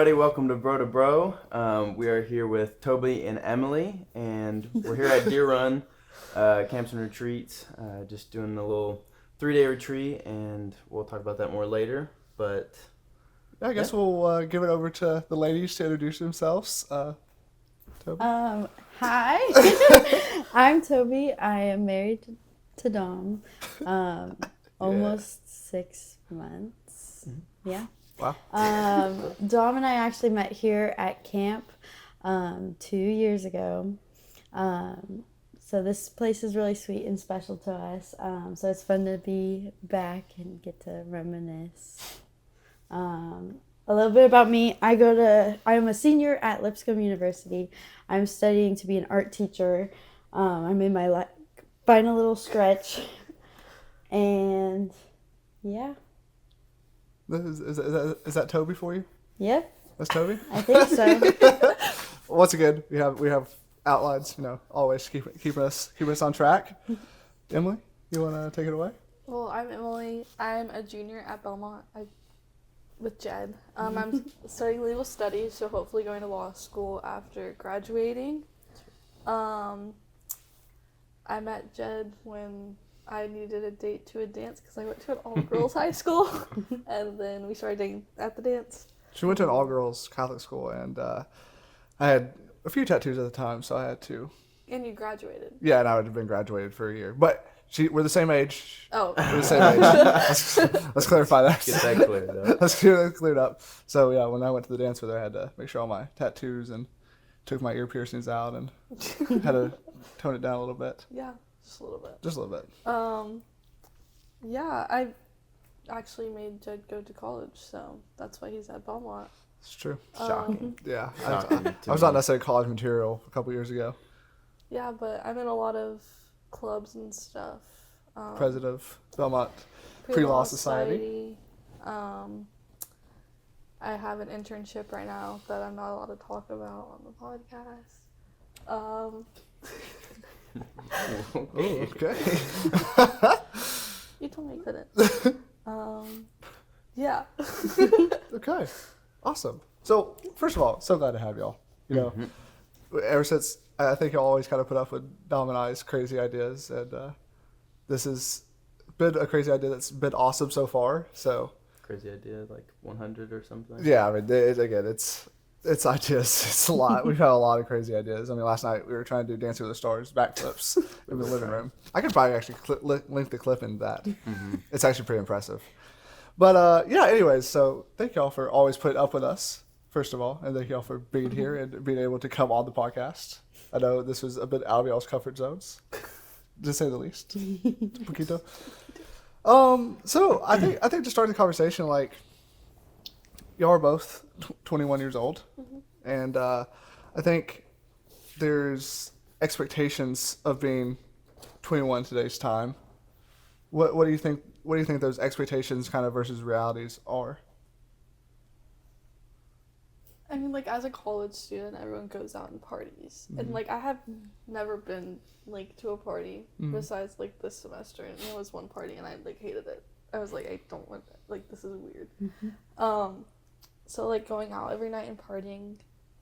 everybody. Welcome to Bro to Bro. We are here with Toby and Emily, and we're here at Deer Run Camps and Retreats, just doing a little 3-day retreat, and we'll talk about that more later. But I guess we'll give it over to the ladies to introduce themselves. Toby? Hi, I'm Toby. I am married to Dom. Almost 6 months. Mm-hmm. Yeah. Wow. Dom and I actually met here at camp 2 years ago. So this place is really sweet and special to us. So it's fun to be back and get to reminisce. A little bit about me. I'm a senior at Lipscomb University. I'm studying to be an art teacher. I'm in my final little stretch. And yeah. Is that Toby for you? Yep. That's Toby? I think so. Once again, we have outlines, always keeping us on track. Emily, you want to take it away? Well, I'm Emily. I'm a junior at Belmont with Jed. I'm studying legal studies, so hopefully going to law school after graduating. I met Jed when I needed a date to a dance because I went to an all-girls high school, and then we started dating at the dance. She went to an all-girls Catholic school, and I had a few tattoos at the time, so I had to. And you graduated. Yeah, and I would have been graduated for a year. But we're the same age. Oh. We're the same age. Let's clarify that. get that cleared up. Let's get that cleared up. So, yeah, when I went to the dance with her, I had to make sure all my tattoos and took my ear piercings out and had to tone it down a little bit. Yeah, just a little bit. Just a little bit. Yeah, I actually made Jed go to college, so that's why he's at Belmont. It's true. Shocking. Yeah. Shocking I was not necessarily college material a couple years ago. Yeah, but I'm in a lot of clubs and stuff. President of Belmont Pre-Law Society. I have an internship right now that I'm not allowed to talk about on the podcast. Okay. You told me I couldn't. Yeah. Okay. Awesome. So, first of all, so glad to have y'all. Ever since, I think y'all always kind of put up with Dom and I's crazy ideas, and this has been a crazy idea that's been awesome so far. So Crazy idea, like 100 or something. yeah, I mean, it's ideas. It's a lot. We've had a lot of crazy ideas. I mean, last night we were trying to do Dancing with the Stars backflips in the living room. I could probably actually link the clip in that. Mm-hmm. It's actually pretty impressive. But yeah, anyways, so thank y'all for always putting up with us, first of all, and thank y'all for being here and being able to come on the podcast. I know this was a bit out of y'all's comfort zones, to say the least. Poquito. So I think to start the conversation, like, y'all are both 21 years old, and I think there's expectations of being 21 today's time. What do you think? What do you think those expectations kind of versus realities are? I mean, like, as a college student, everyone goes out and parties. And, like, I have never been, like, to a party besides, like, this semester. And it was one party, and I, like, hated it. I was like, I don't want that. Like, this is weird. So, like, going out every night and partying,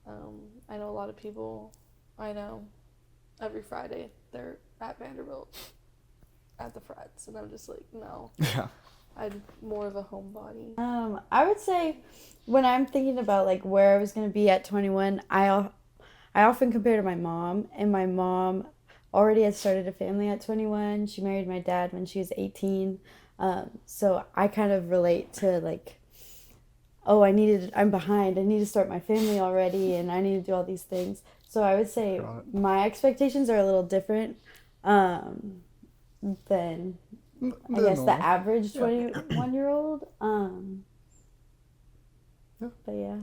I know a lot of people I know every Friday they're at Vanderbilt at the frats, and I'm just like, no. Yeah. I'm more of a homebody. I would say when I'm thinking about like where I was going to be at 21, I often compare to my mom, and my mom already had started a family at 21. She married my dad when she was 18. So I kind of relate to like, oh, I'm behind. I need to start my family already, and I need to do all these things. So I would say my expectations are a little different than I guess the average 21-year-old. But yeah,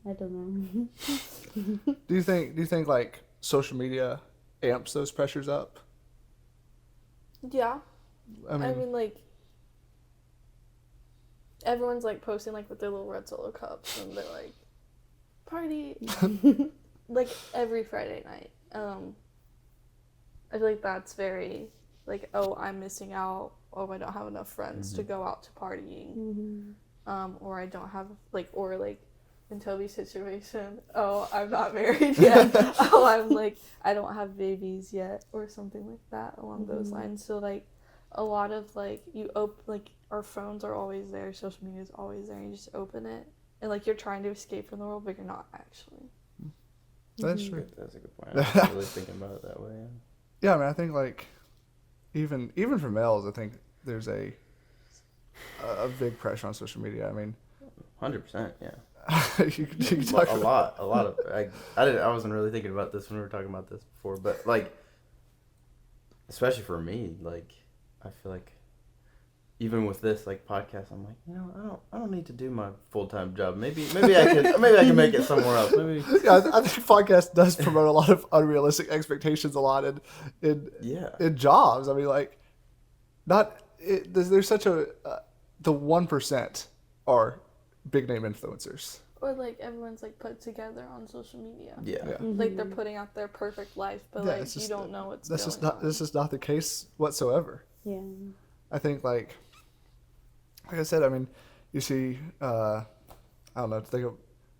I don't know. Do you think like social media amps those pressures up? Yeah. I mean like, everyone's like posting like with their little red Solo cups, and they're like, party, like every Friday night. I feel like that's very like, oh, I'm missing out. Oh, I don't have enough friends to go out to partying. Or I don't have like, or like in Toby's situation, oh, I'm not married yet. Oh, I'm like, I don't have babies yet, or something like that along those lines. So like, a lot of like like our phones are always there, social media is always there. You just open it, and like you're trying to escape from the world, but you're not actually. That's true. That's a good point. I wasn't really thinking about it that way. Yeah, I mean, I think like even for males, I think there's a big pressure on social media. I mean, 100%. Yeah. you can talk a lot of. I wasn't really thinking about this when we were talking about this before, but like, especially for me, like, I feel like even with this like podcast, I'm like, I don't need to do my full-time job. Maybe I can make it somewhere else. Maybe. Yeah, I think podcast does promote a lot of unrealistic expectations a lot in jobs. I mean, like, there's such a the 1% are big name influencers. Or like everyone's like put together on social media. Yeah. Like they're putting out their perfect life, but like you don't know what's going on. This is not the case whatsoever. Yeah. I think like I said, I mean, you see, I don't know,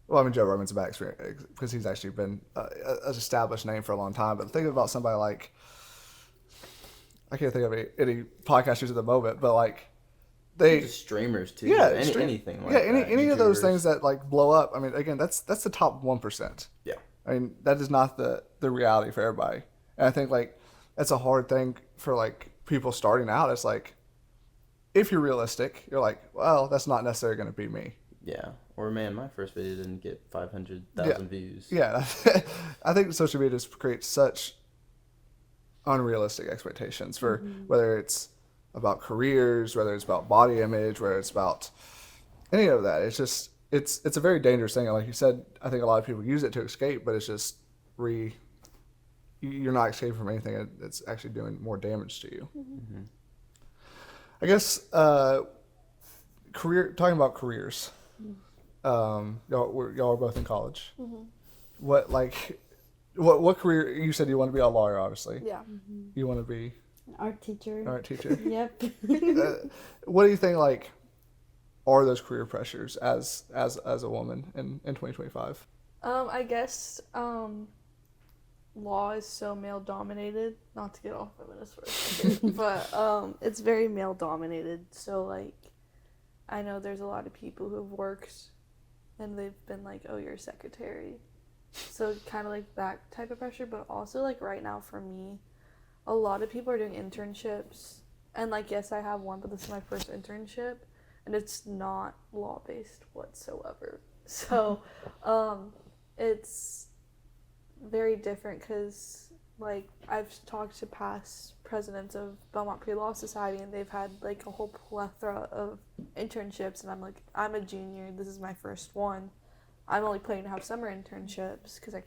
well, I mean, Joe Rogan's a bad experience because he's actually been an established name for a long time. But think about somebody like, I can't think of any podcasters at the moment, but like just streamers too. Yeah, anything like any of those things that like blow up. I mean, again, that's the top 1%. Yeah. I mean, that is not the reality for everybody. And I think like that's a hard thing for like people starting out. It's like, if you're realistic, you're like, well, that's not necessarily going to be me. Yeah. Or man, my first video didn't get 500,000 views. Yeah. I think social media just creates such unrealistic expectations for whether it's about careers, whether it's about body image, whether it's about any of that. It's just, it's a very dangerous thing. And like you said, I think a lot of people use it to escape, but it's just you're not escaping from anything that's actually doing more damage to you. Mm-hmm. I guess talking about careers. Y'all are both in college. Mm-hmm. What career? You said you want to be a lawyer, obviously. Yeah. You want to be An art teacher. an art teacher. Yep. What do you think like are those career pressures as a woman in 2025? I guess law is so male dominated. Not to get off feminist for a second, but it's very male dominated. So like, I know there's a lot of people who've worked, and they've been like, "Oh, you're a secretary," so kind of like that type of pressure. But also like right now for me, a lot of people are doing internships, and like yes, I have one, but this is my first internship, and it's not law based whatsoever. So, it's very different because like I've talked to past presidents of Belmont Pre-Law Society, and they've had like a whole plethora of internships, and I'm like, I'm a junior, this is my first one. I'm only planning to have summer internships because I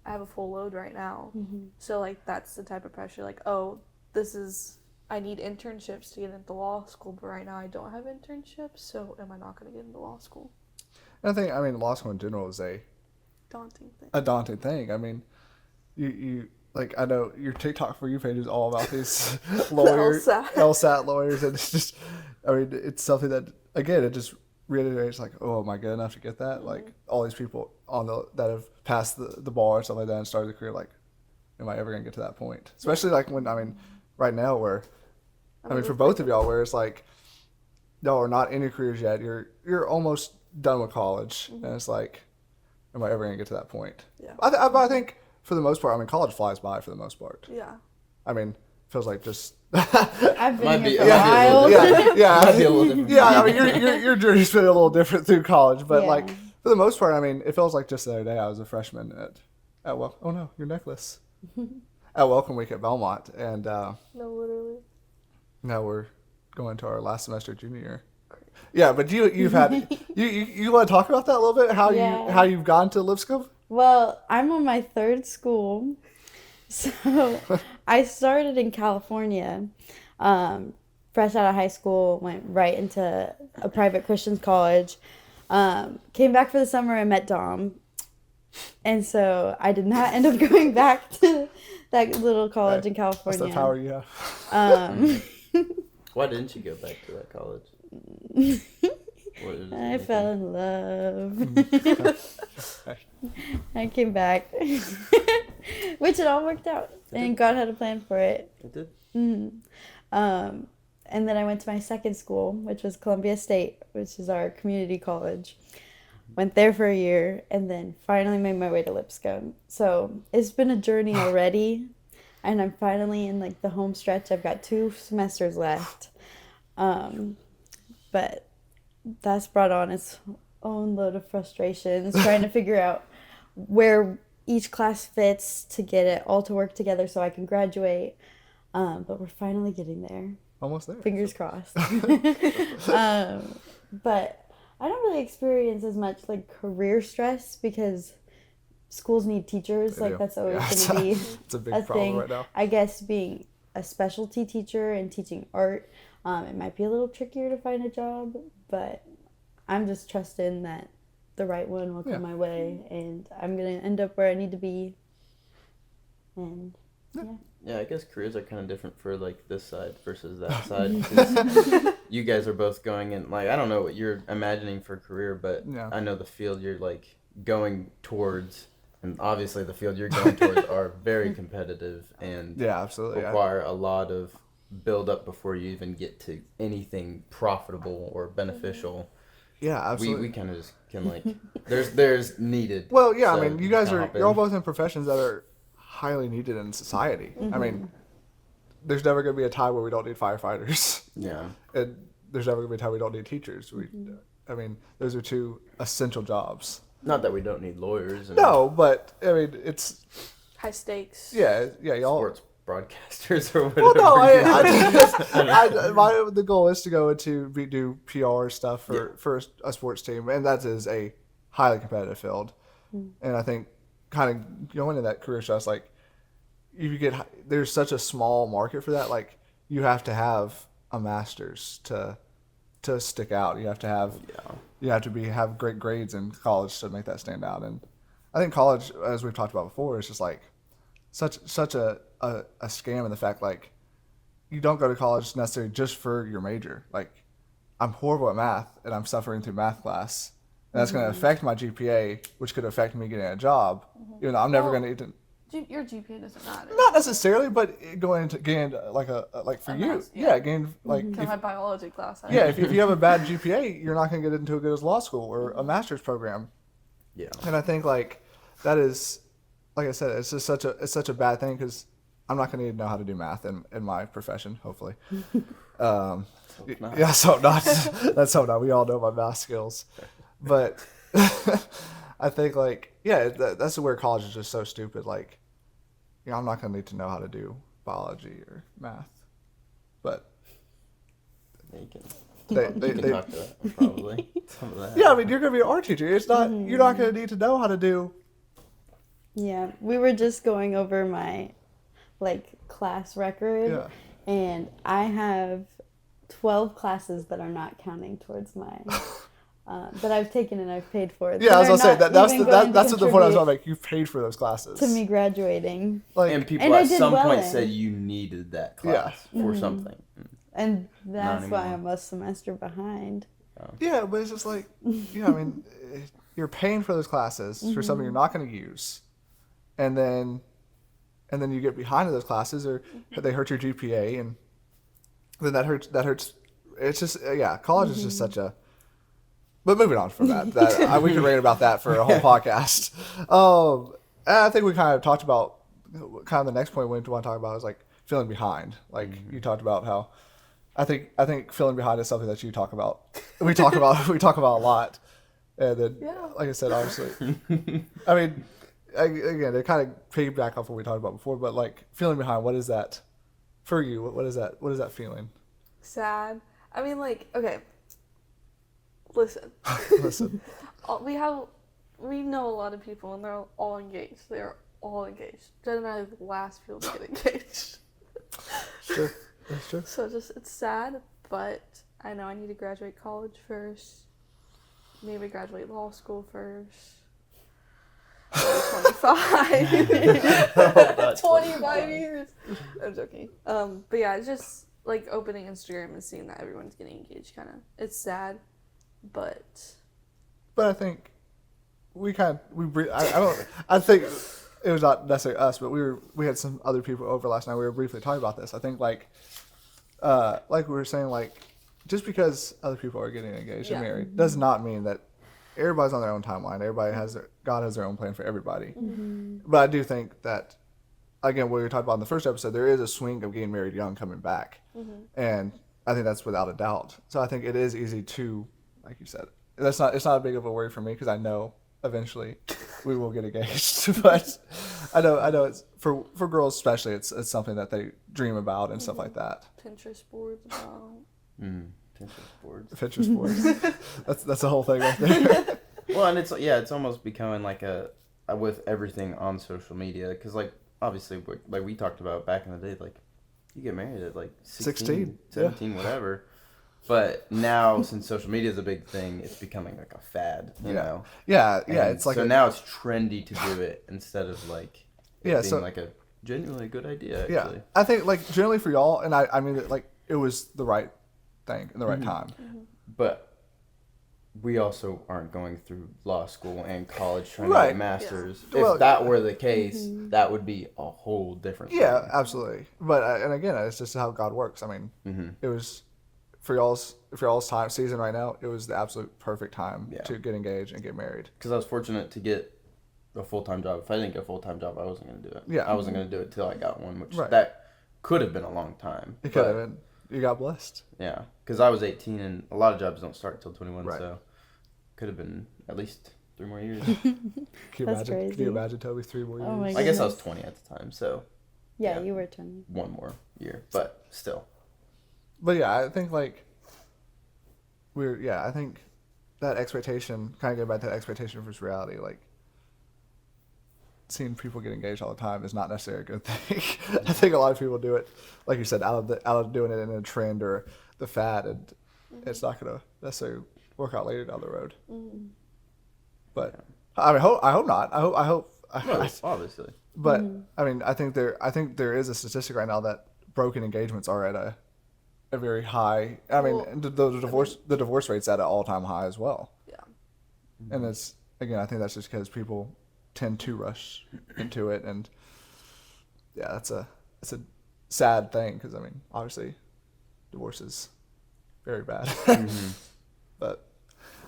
have a full load right now. So like that's the type of pressure, like, oh, I need internships to get into law school, but right now I don't have internships, so am I not going to get into law school? I think law school in general is a daunting thing. I mean, you like, I know your TikTok For You page is all about these lawyers, LSAT lawyers, and it's just, I mean, it's something that, again, it just reiterates like, oh, am I good enough to get that? Like, all these people that have passed the bar and stuff like that and started the career, like, am I ever going to get to that point? Especially like when, I mean, right now where, I mean, for both of y'all, where it's like, y'all are not in your careers yet, you're almost done with college, and it's like, am I ever going to get to that point? Yeah. I think for the most part, I mean, college flies by for the most part. Yeah. I mean, feels like just. I've been here for a yeah, while. Yeah. Might be a little different. Yeah, I mean, your journey's been a little different through college, but Yeah. like for the most part, I mean, it feels like just the other day I was a freshman at oh no, your necklace at Welcome Week at Belmont, and No, literally. now we're going to our last semester junior year. Yeah, but you've had you want to talk about that a little bit? How you've gone to Lipscomb? Well, I'm on my third school. So I started in California, fresh out of high school, went right into a private Christian college, came back for the summer and met Dom. And so I did not end up going back to that little college in California. That's the power you have. Why didn't you go back to that college? What is I it? fell in love. I came back, which it all worked out, and God had a plan for it. It did. And then I went to my second school, which was Columbia State, which is our community college. Went there for a year, and then finally made my way to Lipscomb. So it's been a journey already, and I'm finally in like the home stretch. I've got 2 semesters left, but that's brought on its own load of frustrations, trying to figure out where each class fits to get it all to work together so I can graduate. But we're finally getting there. Almost there. Fingers crossed. But I don't really experience as much like career stress because schools need teachers. They Like do. that's always Yeah, going to be it's a big a problem thing. right now. I guess being a specialty teacher and teaching art, it might be a little trickier to find a job, but I'm just trusting that the right one will come my way and I'm going to end up where I need to be. And Yeah, I guess careers are kind of different for like this side versus that side. 'Cause you guys are both going in, like, I don't know what you're imagining for a career, but Yeah. I know the field you're like going towards, and obviously the field you're going towards are very competitive and Yeah, absolutely. require a lot of build up before you even get to anything profitable or beneficial. Yeah, absolutely. We kind of just can like there's needed. Well, yeah, so I mean, you guys kinda are hop you're all in. both in professions that are highly needed in society. I mean, there's never going to be a time where we don't need firefighters, Yeah. and there's never going to be a time we don't need teachers. I mean, those are 2 essential jobs. Not that we don't need lawyers and No, but I mean, it's High stakes. yeah, y'all. sports broadcasters or Well, whatever. no, the goal is to go into do PR stuff for a sports team, and that is a highly competitive field. And I think kind of going into that career stress, like there's such a small market for that. Like you have to have a master's to stick out. You have to have have great grades in college to make that stand out. And I think college, as we've talked about before, is just like such a scam in the fact like you don't go to college necessarily just for your major. Like I'm horrible at math and I'm suffering through math class. And that's going to affect my GPA, which could affect me getting a job. Even though I'm never going to even. Your GPA doesn't matter. Not necessarily, but getting like for you, math, getting like In my biology class. if you have a bad GPA, you're not going to get into a good law school or a master's program. Yeah. And I think like that is, like I said, it's just such a bad thing because I'm not going to need to know how to do math in my profession, hopefully. Yeah, so not. Let's hope not. We all know my math skills, but I think like that's where college is just so stupid. Like, I'm not going to need to know how to do biology or math, but You can, they talk to that, probably. Some of that. yeah, I mean, you're going to be an art teacher. It's not you're not going to need to know how to do. yeah, we were just going over my like class record, and I have 12 classes that are not counting towards my that I've taken and I've paid for. Yeah, I was that gonna are say not even going to that's what the point I was contribute on. Like, you paid for those classes to me graduating, Like, And people And I at did some well point in. said you needed that class for something. and that's why anymore. I'm a semester behind. yeah, but it's just like, I mean, you're paying for those classes for something you're not going to use, and then you get behind in those classes or they hurt your GPA, and then that hurts. It's just college is just such a. But moving on from that we could rant about that for a whole podcast. And I think we kind of talked about kind of the next point we want to talk about is like feeling behind. Like you talked about how I think feeling behind is something that you talk about. We talk about a lot. And then, like I said, obviously, I mean, again, it kind of piggyback off what we talked about before. But like feeling behind, what is that for you? What is that? What is that feeling? Sad. I mean, like, okay. Listen. Listen. We know a lot of people, and they're all engaged. They're all engaged. Jen and I are the last people to get engaged. Sure. That's true. So it's sad, but I know I need to graduate college first. Maybe graduate law school first. 25 years. I'm joking. But yeah, it's just like opening Instagram and seeing that everyone's getting engaged. It's sad, But I think I think it was not necessarily us, but we had some other people over last night. We were briefly talking about this. I think like we were saying, like, just because other people are getting engaged and married does not mean that everybody's on their own timeline. God has their own plan for everybody. But I do think that, again, what we were talking about in the first episode, there is a swing of getting married young coming back. And I think that's without a doubt. So I think it is easy to, like you said, it's not a big of a worry for me, because I know eventually we will get engaged. But I know it's for girls especially, it's something that they dream about and stuff like that. Pinterest boards about. Pinterest boards. Pinterest boards. that's the whole thing right there. Well, and it's almost becoming like a with everything on social media, because like obviously like we talked about back in the day, like you get married at like 16 17, whatever. But now, since social media is a big thing, it's becoming like a fad, you know? Yeah, And it's like so now it's trendy to do it instead of like it being like a genuinely good idea, actually. Yeah, I think like generally for y'all, and I mean like it was the right thing in the right time. But we also aren't going through law school and college trying to Right. get masters. Yeah. If Well, that were the case, that would be a whole different thing. Yeah, absolutely. But and again, it's just how God works. I mean, it was for y'all's time season right now. It was the absolute perfect time to get engaged and get married. Because I was fortunate to get a full-time job. If I didn't get a full-time job, I wasn't going to do it. Yeah. I wasn't going to do it till I got one, which that could have been a long time. It could have been. You got blessed. Yeah, because I was 18, and a lot of jobs don't start till 21, Right. so could have been at least 3 more years. Can you That's imagine? crazy. Can you imagine, Toby, 3 more years? Oh my I guess I was goodness. 20 at the time, so Yeah, you were 20. 1 more year, but still. But yeah, I think like I think that expectation, kind of getting back to that expectation versus reality, like seeing people get engaged all the time is not necessarily a good thing. I think a lot of people do it, like you said, out of doing it in a trend or the fad, and it's not going to necessarily work out later down the road. But I mean, I hope not. I hope. Well, obviously. But I mean, I think there is a statistic right now that broken engagements are at a very high. I mean, the divorce rate's at an all-time high as well. Yeah. And it's, again, I think that's just because people tend to rush into it, and yeah, it's a sad thing, because I mean, obviously, divorce is very bad. But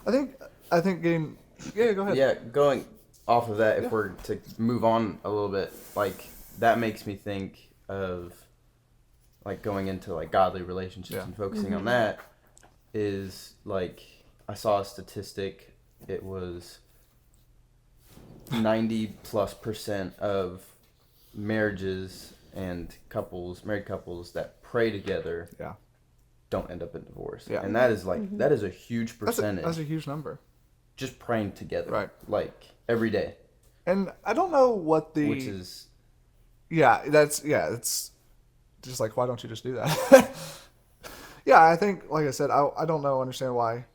I think getting go ahead. Yeah, going off of that, if we're to move on a little bit, like that makes me think of like going into like godly relationships and focusing on that is like I saw a statistic. It was 90+% of marriages and married couples that pray together don't end up in divorce. Yeah. And that is like that is a huge percentage. That's a huge number. Just praying together. Right. Like every day. And I don't know what Which is it's just like, why don't you just do that? Yeah, I think, like I said, I don't understand why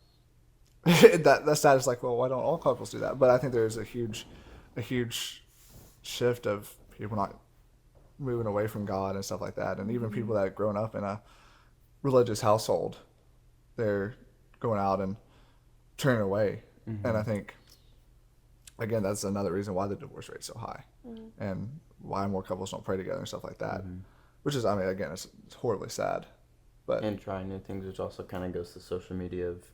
that status, like, well, why don't all couples do that? But I think there's a huge shift of people not moving away from God and stuff like that, and even people that have grown up in a religious household, they're going out and turning away. And I think, again, that's another reason why the divorce rate's so high, and why more couples don't pray together and stuff like that. Which is, I mean, again, it's horribly sad. But and trying new things, which also kind of goes to social media of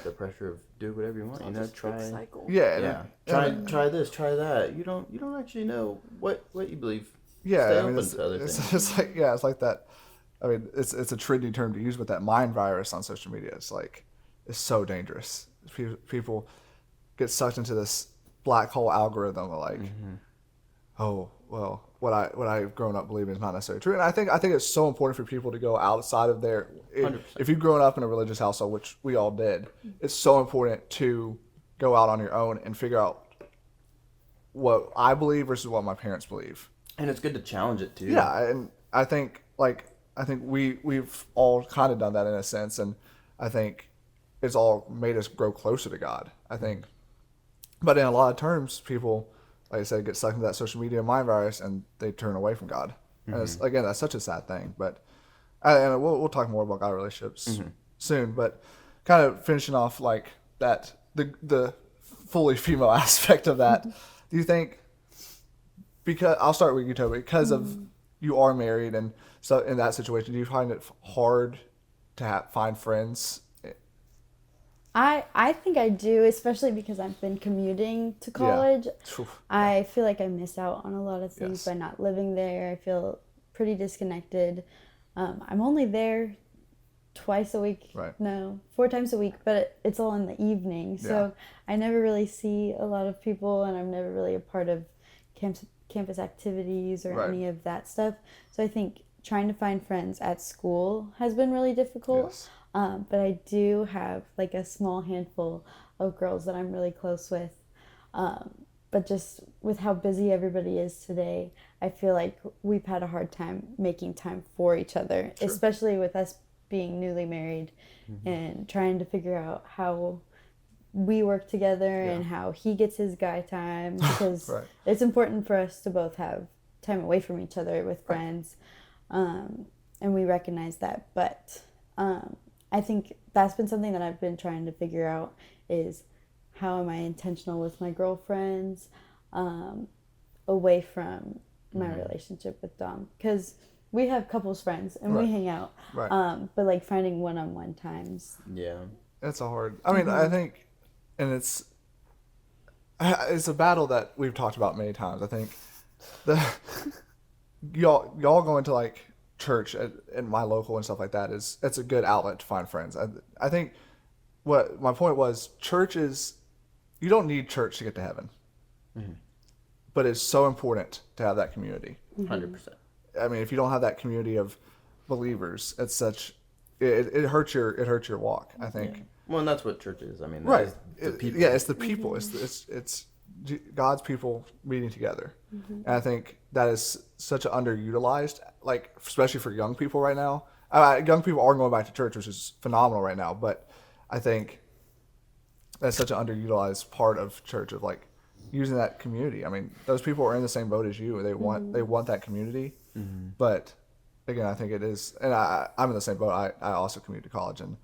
the pressure of do whatever you want. You know, try. Cycle. yeah, Try this, try that. You don't actually know what you believe. yeah. Stay I mean, open to other things. it's like it's like that. I mean, it's a trendy term to use, but that mind virus on social media, it's so dangerous. People get sucked into this black hole algorithm of like, oh well, what I've grown up believing is not necessarily true. And I think it's so important for people to go outside of their. If you've grown up in a religious household, which we all did, it's so important to go out on your own and figure out what I believe versus what my parents believe. And it's good to challenge it too. Yeah, and I think we've all kind of done that in a sense, and I think it's all made us grow closer to God, I think. But in a lot of terms, people, like I said, get sucked into that social media mind virus, and they turn away from God. And it's, again, that's such a sad thing. But and we'll talk more about God relationships soon. But kind of finishing off like that the fully female aspect of that. Do you think, because I'll start with you, Toby, because of you are married and so in that situation, do you find it hard to find friends? I think I do, especially because I've been commuting to college. Yeah. I feel like I miss out on a lot of things Yes. by not living there. I feel pretty disconnected. I'm only there twice a week. Right. No, 4 times a week, but it's all in the evening. So I never really see a lot of people, and I'm never really a part of campus activities or Right. any of that stuff. So I think trying to find friends at school has been really difficult. Yes. But I do have like a small handful of girls that I'm really close with. But just with how busy everybody is today, I feel like we've had a hard time making time for each other, especially with us being newly married and trying to figure out how we work together and how he gets his guy time, because Right. it's important for us to both have time away from each other with friends. And we recognize that. But I think that's been something that I've been trying to figure out is how am I intentional with my girlfriends away from my relationship with Dom, because we have couples friends and we hang out, Right. but like finding one-on-one times. Yeah. It's a hard. I mean, I think, and it's a battle that we've talked about many times. I think the y'all going to like church in my local and stuff like that it's a good outlet to find friends. I think what my point was, church is, you don't need church to get to heaven, but it's so important to have that community. 100%. I mean, if you don't have that community of believers, it's such it hurts your walk, I think. Yeah. Well, and that's what church is. I mean, that Right. is the people. Yeah, it's the people. It's God's people meeting together. And I think that is such an underutilized, like, especially for young people right now. Young people are going back to church, which is phenomenal right now. But I think that's such an underutilized part of church, of like using that community. I mean, those people are in the same boat as you. They want that community. But again, I think it is, and I'm in the same boat. I also commute to college, and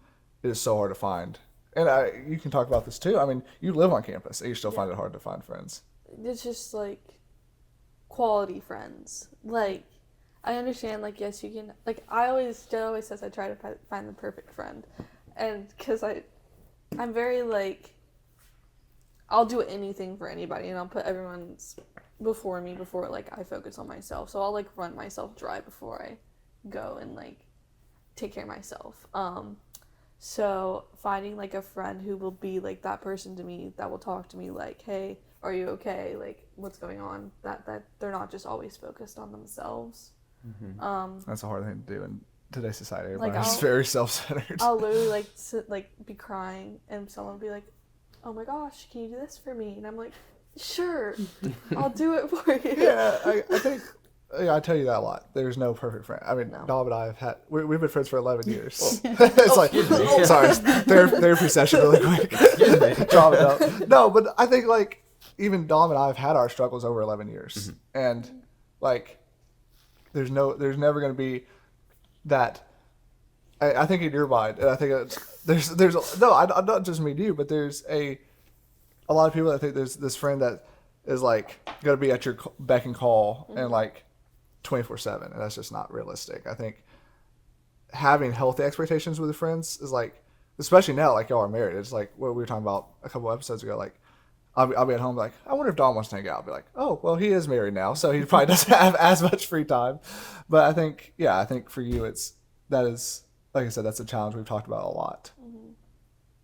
it is so hard to find. And you can talk about this too. I mean, you live on campus, and you still find it hard to find friends. It's just like quality friends. Like, I understand, like, yes, you can, like, Joe always says I try to find the perfect friend. And because I'm very, like, I'll do anything for anybody, and I'll put everyone's before me before, like, I focus on myself. So I'll, like, run myself dry before I go and, like, take care of myself. So finding, like, a friend who will be, like, that person to me, that will talk to me, like, hey, are you okay? Like, what's going on? That they're not just always focused on themselves. That's a hard thing to do in today's society. Like, Everybody's very self-centered. I'll literally, like, be crying, and someone will be like, oh my gosh, can you do this for me? And I'm like, sure, I'll do it for you. Yeah, I think I tell you that a lot. There's no perfect friend. I mean, No. Dom and I have had we've been friends for 11 years. It's like, sorry, therapy session really quick. Drop it up. No, but I think like even Dom and I have had our struggles over 11 years, and like there's never going to be that. I think in your mind, and I think there's not just me and you, but there's a lot of people that think there's this friend that is like going to be at your beck and call and like 24/7, and that's just not realistic. I think having healthy expectations with your friends is like, especially now, like y'all are married. It's like what we were talking about a couple episodes ago. Like I'll be at home like, I wonder if Dom wants to hang out. I'll be like, oh well, he is married now, so he probably doesn't have as much free time. But I think for you that is, like I said, that's a challenge we've talked about a lot.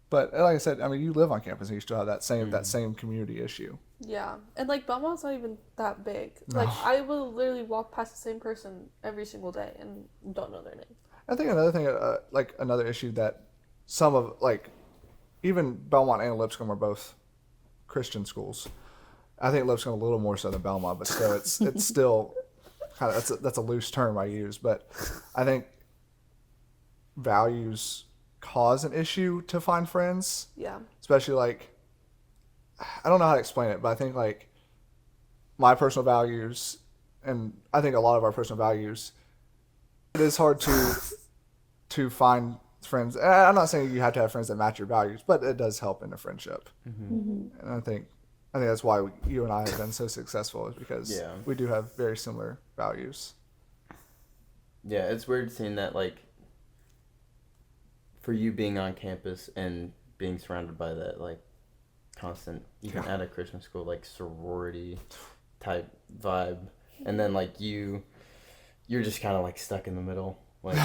But like I said, I mean, you live on campus and you still have that same community issue. Yeah, and like Belmont's not even that big. Like, I will literally walk past the same person every single day and don't know their name. I think another thing, like another issue that some of like even Belmont and Lipscomb are both Christian schools. I think Lipscomb a little more so than Belmont, but still it's still kind of that's a loose term I use. But I think values cause an issue to find friends. Yeah. Especially like, I don't know how to explain it, but I think like my personal values, and I think a lot of our personal values, it is hard to find friends. And I'm not saying you have to have friends that match your values, but it does help in a friendship. And I think that's why you and I have been so successful, is because we do have very similar values. Yeah, it's weird seeing that, like, for you being on campus and being surrounded by that, like, constant, even at a Christian school, like, sorority type vibe, and then, like, you're just kind of, like, stuck in the middle. Like,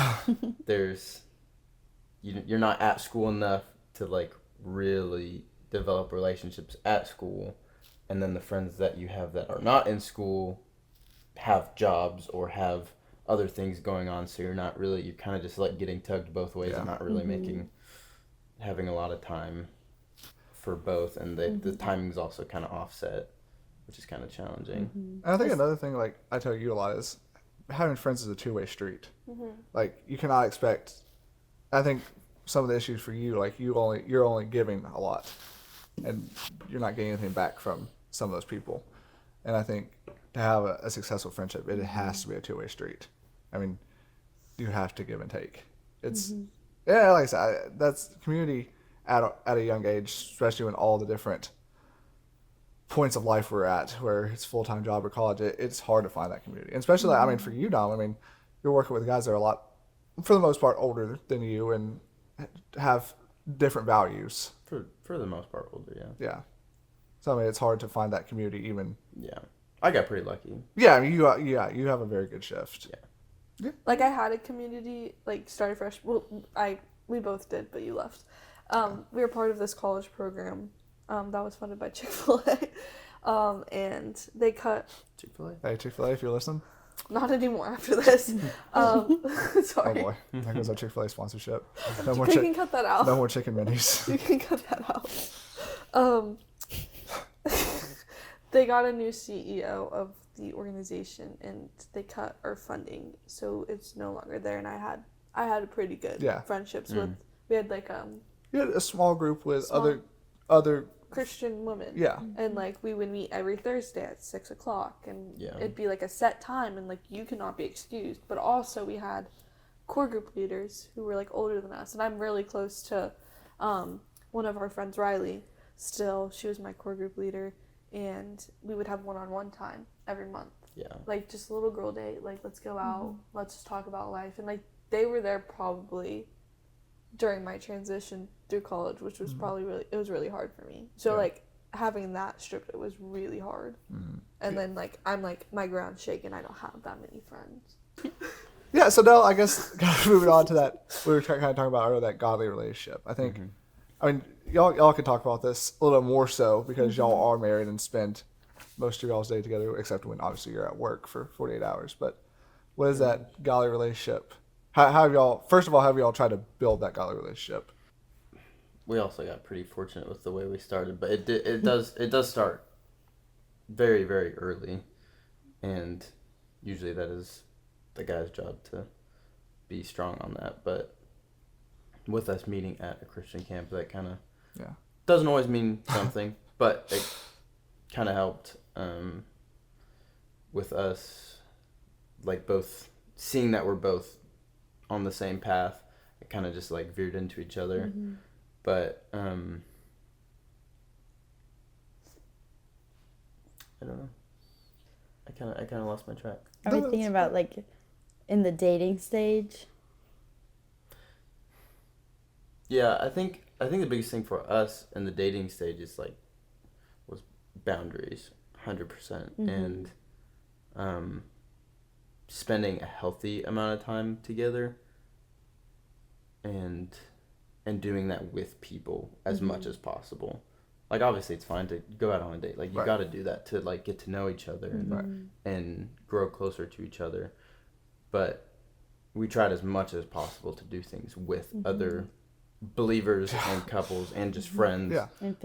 you're not at school enough to, like, really develop relationships at school, and then the friends that you have that are not in school have jobs or have other things going on, so you're kind of just, like, getting tugged both ways and not really having a lot of time for both, and the timing's also kind of offset, which is kind of challenging. And I think another thing, like I tell you a lot, is having friends is a two-way street. Like, you cannot expect. I think some of the issues for you, like, you're only giving a lot, and you're not getting anything back from some of those people. And I think to have a successful friendship, it has to be a two-way street. I mean, you have to give and take. It's like I said, that's community at a young age, especially when all the different points of life we're at, where it's full-time job or college. It's hard to find that community, and especially I mean, for you, Dom. I mean, you're working with guys that are a lot, for the most part, older than you and have different values. For the most part, older, yeah. Yeah. So I mean, it's hard to find that community even. Yeah, I got pretty lucky. Yeah, I mean, you have a very good shift. Yeah. Like, I had a community, like, started fresh. Well, we both did, but you left. We were part of this college program that was funded by Chick-fil-A, and they cut. Chick-fil-A. Hey, Chick-fil-A, if you're listening. Not anymore after this. Sorry. Oh boy, there goes our Chick-fil-A sponsorship. No You more can cut that out. No more chicken minis. You can cut that out. They got a new CEO of the organization, and they cut our funding, so it's no longer there. And I had a pretty good friendships with. We had like You had a small group with other Christian women. Yeah. And like we would meet every Thursday at 6:00, and it'd be like a set time, and like you cannot be excused. But also we had core group leaders who were like older than us, and I'm really close to one of our friends, Riley. Still, she was my core group leader, and we would have one-on-one time every month. Yeah. Like just a little girl date, like let's go out, let's just talk about life, and like they were there probably during my transition through college, which was probably really hard for me. So like having that stripped, it was really hard. And then like I'm like my ground's shaking. I don't have that many friends. Yeah. So now I guess moving on to that, we were kind of talking about earlier, that godly relationship. I think, I mean, y'all can talk about this a little bit more so because y'all are married and spend most of y'all's day together, except when obviously you're at work for 48 hours. But what is that godly relationship? How have y'all, first of all, have y'all tried to build that godly relationship? We also got pretty fortunate with the way we started, but it does start very, very early, and usually that is the guy's job to be strong on that. But with us meeting at a Christian camp, that kind of doesn't always mean something, but it kind of helped with us, like both seeing that we're both on the same path. It kind of just like veered into each other. But I don't know. I kind of lost my track. Are we thinking about like in the dating stage? Yeah, I think the biggest thing for us in the dating stage is was boundaries, 100%, and spending a healthy amount of time together, and doing that with people as much as possible. Like, obviously it's fine to go out on a date. Like, you got to do that to like get to know each other and grow closer to each other. But we tried as much as possible to do things with other believers and couples and just friends and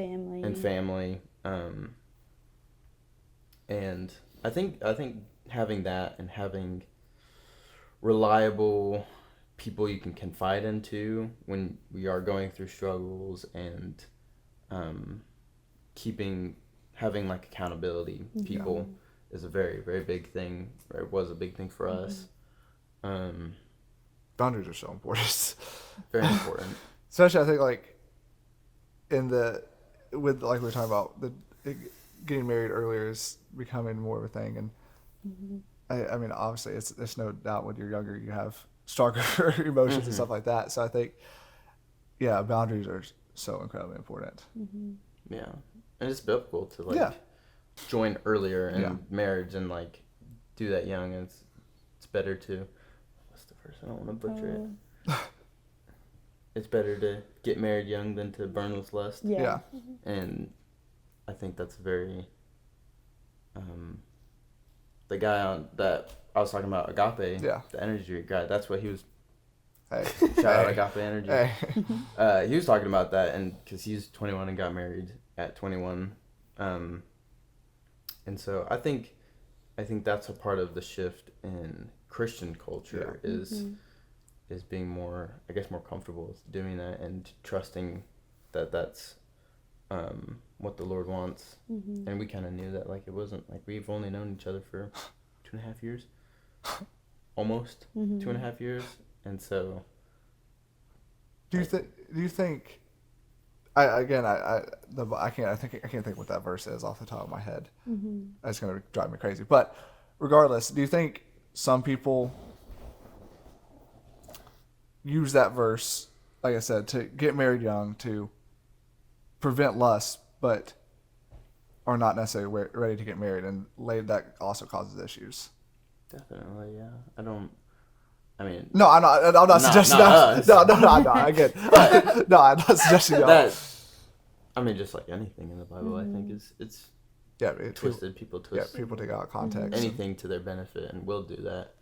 family. And I think having that and having reliable people you can confide into when we are going through struggles, and having like accountability people is a very, very big thing, or it was a big thing for us. Boundaries are so important. very important. Especially I think like with like we were talking about getting married earlier is becoming more of a thing, and I mean obviously it's no doubt when you're younger you have stronger emotions and stuff like that. So I think boundaries are so incredibly important. Yeah, and it's biblical to like Yeah. join earlier in Yeah. marriage and like do that young. And it's better to, what's the verse? I don't want to butcher it. It's better to get married young than to burn with lust. Yeah. And I think that's very, the guy that I was talking about, Agape, the energy drink guy, that's what he was. Hey. Shout out Agape Energy. Hey. He was talking about that, and because he's 21 and got married at 21, and so I think that's a part of the shift in Christian culture is being more, I guess, more comfortable with doing that and trusting that that's what the Lord wants. And we kind of knew that, like, it wasn't like we've only known each other for 2.5 years, almost 2.5 years. And so, do you think? I can't think what that verse is off the top of my head. That's gonna drive me crazy. But regardless, do you think some people use that verse, like I said, to get married young to prevent lust, but are not necessarily ready to get married, and that also causes issues? definitely, yeah. I mean, No, I'm not suggesting not that. us. No, I get. No, I'm not suggesting y'all. that. I mean, just like anything in the Bible, I think it's twisted. People twist. Yeah, people take out context. Anything to their benefit, and will do that.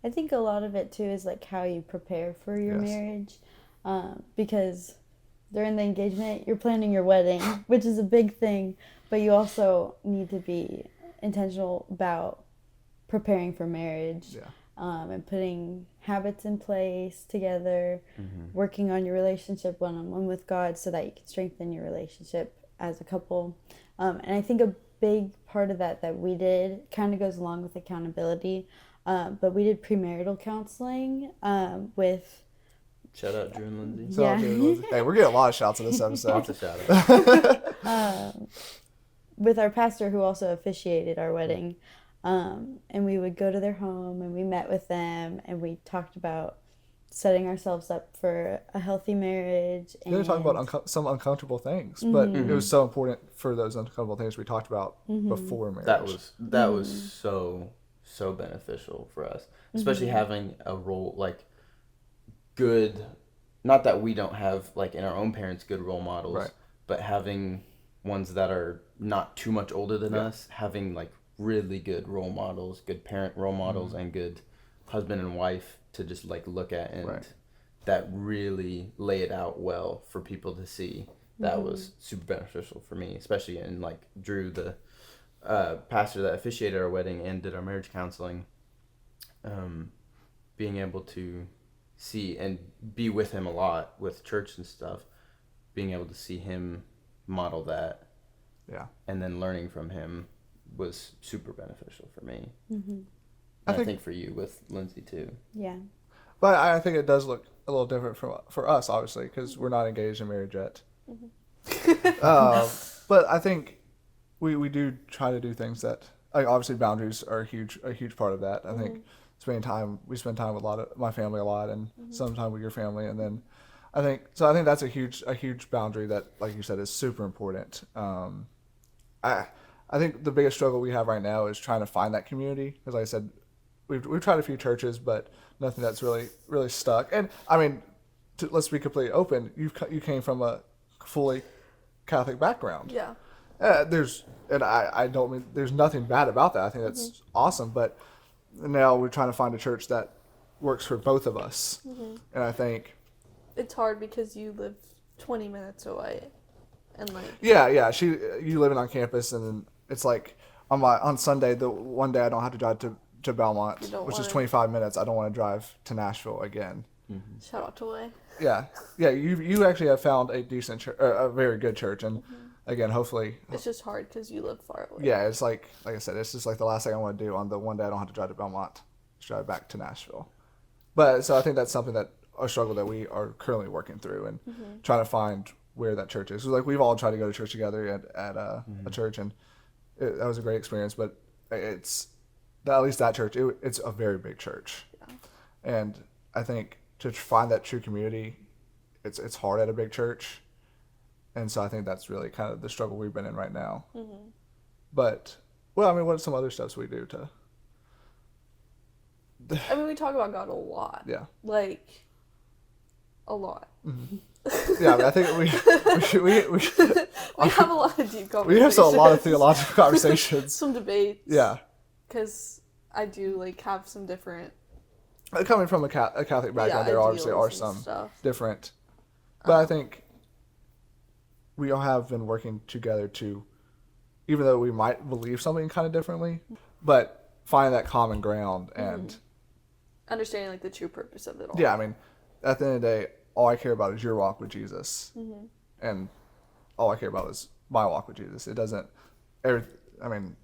I think a lot of it too is like how you prepare for your marriage, because during the engagement you're planning your wedding, which is a big thing, but you also need to be intentional about preparing for marriage, and putting habits in place together, working on your relationship one-on-one with God so that you can strengthen your relationship as a couple. And I think a big part of that we did kind of goes along with accountability, but we did premarital counseling with... Shout out Drew and Lindsay. Yeah. Hey, we're getting a lot of shouts in this episode. Lots of shout outs. With our pastor who also officiated our wedding. And we would go to their home and we met with them and we talked about setting ourselves up for a healthy marriage. They were talking about some uncomfortable things, but it was so important for those uncomfortable things we talked about before marriage. That was so beneficial for us, especially having a role like good. Not that we don't have like in our own parents good role models, but having ones that are not too much older than us, having like really good role models, good parent role models, and good husband and wife to just like look at and that really lay it out well for people to see. That was super beneficial for me, especially in like Drew, the pastor that officiated our wedding and did our marriage counseling, being able to see and be with him a lot with church and stuff, being able to see him model that, and then learning from him was super beneficial for me. And I think for you with Lindsay too. Yeah. But I think it does look a little different for us, obviously, because we're not engaged in marriage yet. But I think we do try to do things that, like, obviously boundaries are a huge part of that. I think we spend time with my family a lot, and some time with your family, and then I think that's a huge boundary that, like you said, is super important. I think the biggest struggle we have right now is trying to find that community, because like I said, we've tried a few churches, but nothing that's really stuck. And I mean, let's be completely open. You came from a fully Catholic background. Yeah. I don't mean there's nothing bad about that. I think that's awesome. But now we're trying to find a church that works for both of us. And I think it's hard because you live 20 minutes away, and like you living on campus, and then it's like on Sunday, the one day I don't have to drive to Belmont, which is 25 minutes. I don't want to drive to Nashville again. Shout out to Way. Yeah. You actually have found a decent church, a very good church, and again, hopefully. It's just hard because you live far away. Yeah, it's like I said, it's just like the last thing I want to do on the one day I don't have to drive to Belmont, is drive back to Nashville. But so I think that's something that a struggle that we are currently working through and trying to find where that church is. 'Cause, like we've all tried to go to church together at a church, and that was a great experience. But it's at least that church. It's a very big church, and I think to find that true community, it's hard at a big church, and so I think that's really kind of the struggle we've been in right now. But well, I mean, what are some other steps we do to? I mean, we talk about God a lot. Yeah. Like, a lot. Yeah, I mean, I think we We have a lot of deep conversations. we have a lot of theological conversations. Some debates. Yeah. Because I do, like, have some different... Coming from a Catholic background, there obviously are ideals and some stuff. different. But I think we all have been working together to, even though we might believe something kind of differently, but find that common ground and... Understanding, like, the true purpose of it all. Yeah, I mean, at the end of the day, all I care about is your walk with Jesus. And all I care about is my walk with Jesus. It doesn't... I mean,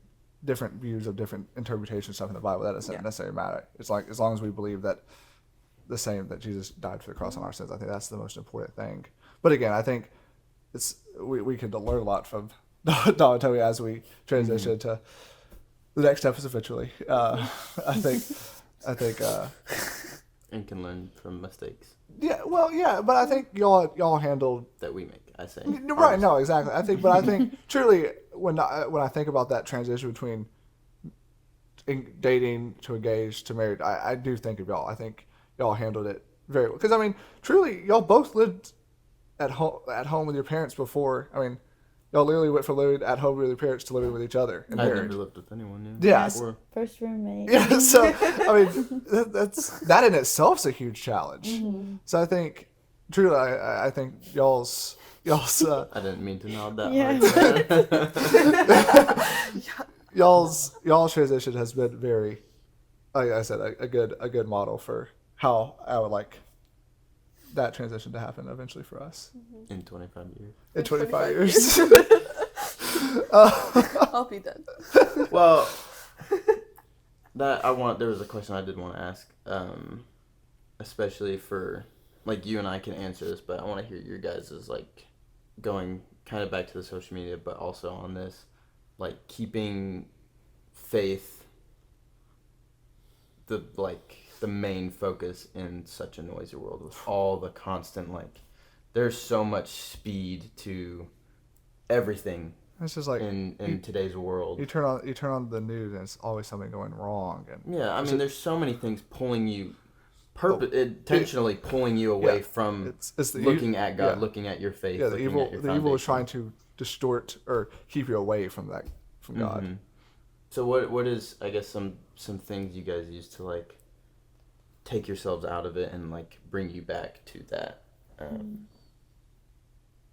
different views of different interpretations of stuff in the Bible, that doesn't necessarily matter. It's like, as long as we believe that that Jesus died for the cross on our sins, I think that's the most important thing. But again, I think we could learn a lot from Dom and Toby as we transition to the next step is eventually. I think And can learn from mistakes but I think y'all handled that we make. I say. right. No, exactly. I think truly when I think about that transition between dating to engaged to married, I do think of y'all. I think y'all handled it very well. Because I mean, truly, y'all both lived at home with your parents before. I mean, y'all literally went from living at home with your parents to living with each other and I married. never lived with anyone. Yeah. Before. First roommate. Yeah, so I mean, that in itself is a huge challenge. So I think, truly, I think y'all's. I didn't mean to nod that hard. Y'all's transition has been very, like I said, a good model for how I would like that transition to happen eventually for us. In 25 years. In 25 years. I'll be dead. Well, there was a question I did want to ask, especially for, like, you and I can answer this, but I want to hear your guys' like, going kind of back to the social media, but also on this, like, keeping faith the main focus in such a noisy world with all the constant, like, there's so much speed to everything. It's just like in today's world. You turn on the news and it's always something going wrong. And yeah, I mean, there's so many things pulling you, intentionally pulling you away from looking at God, looking at your faith. Yeah, the evil is foundation. trying to distort or keep you away from God. So what is, I guess, some things you guys use to, like, take yourselves out of it and, like, bring you back to that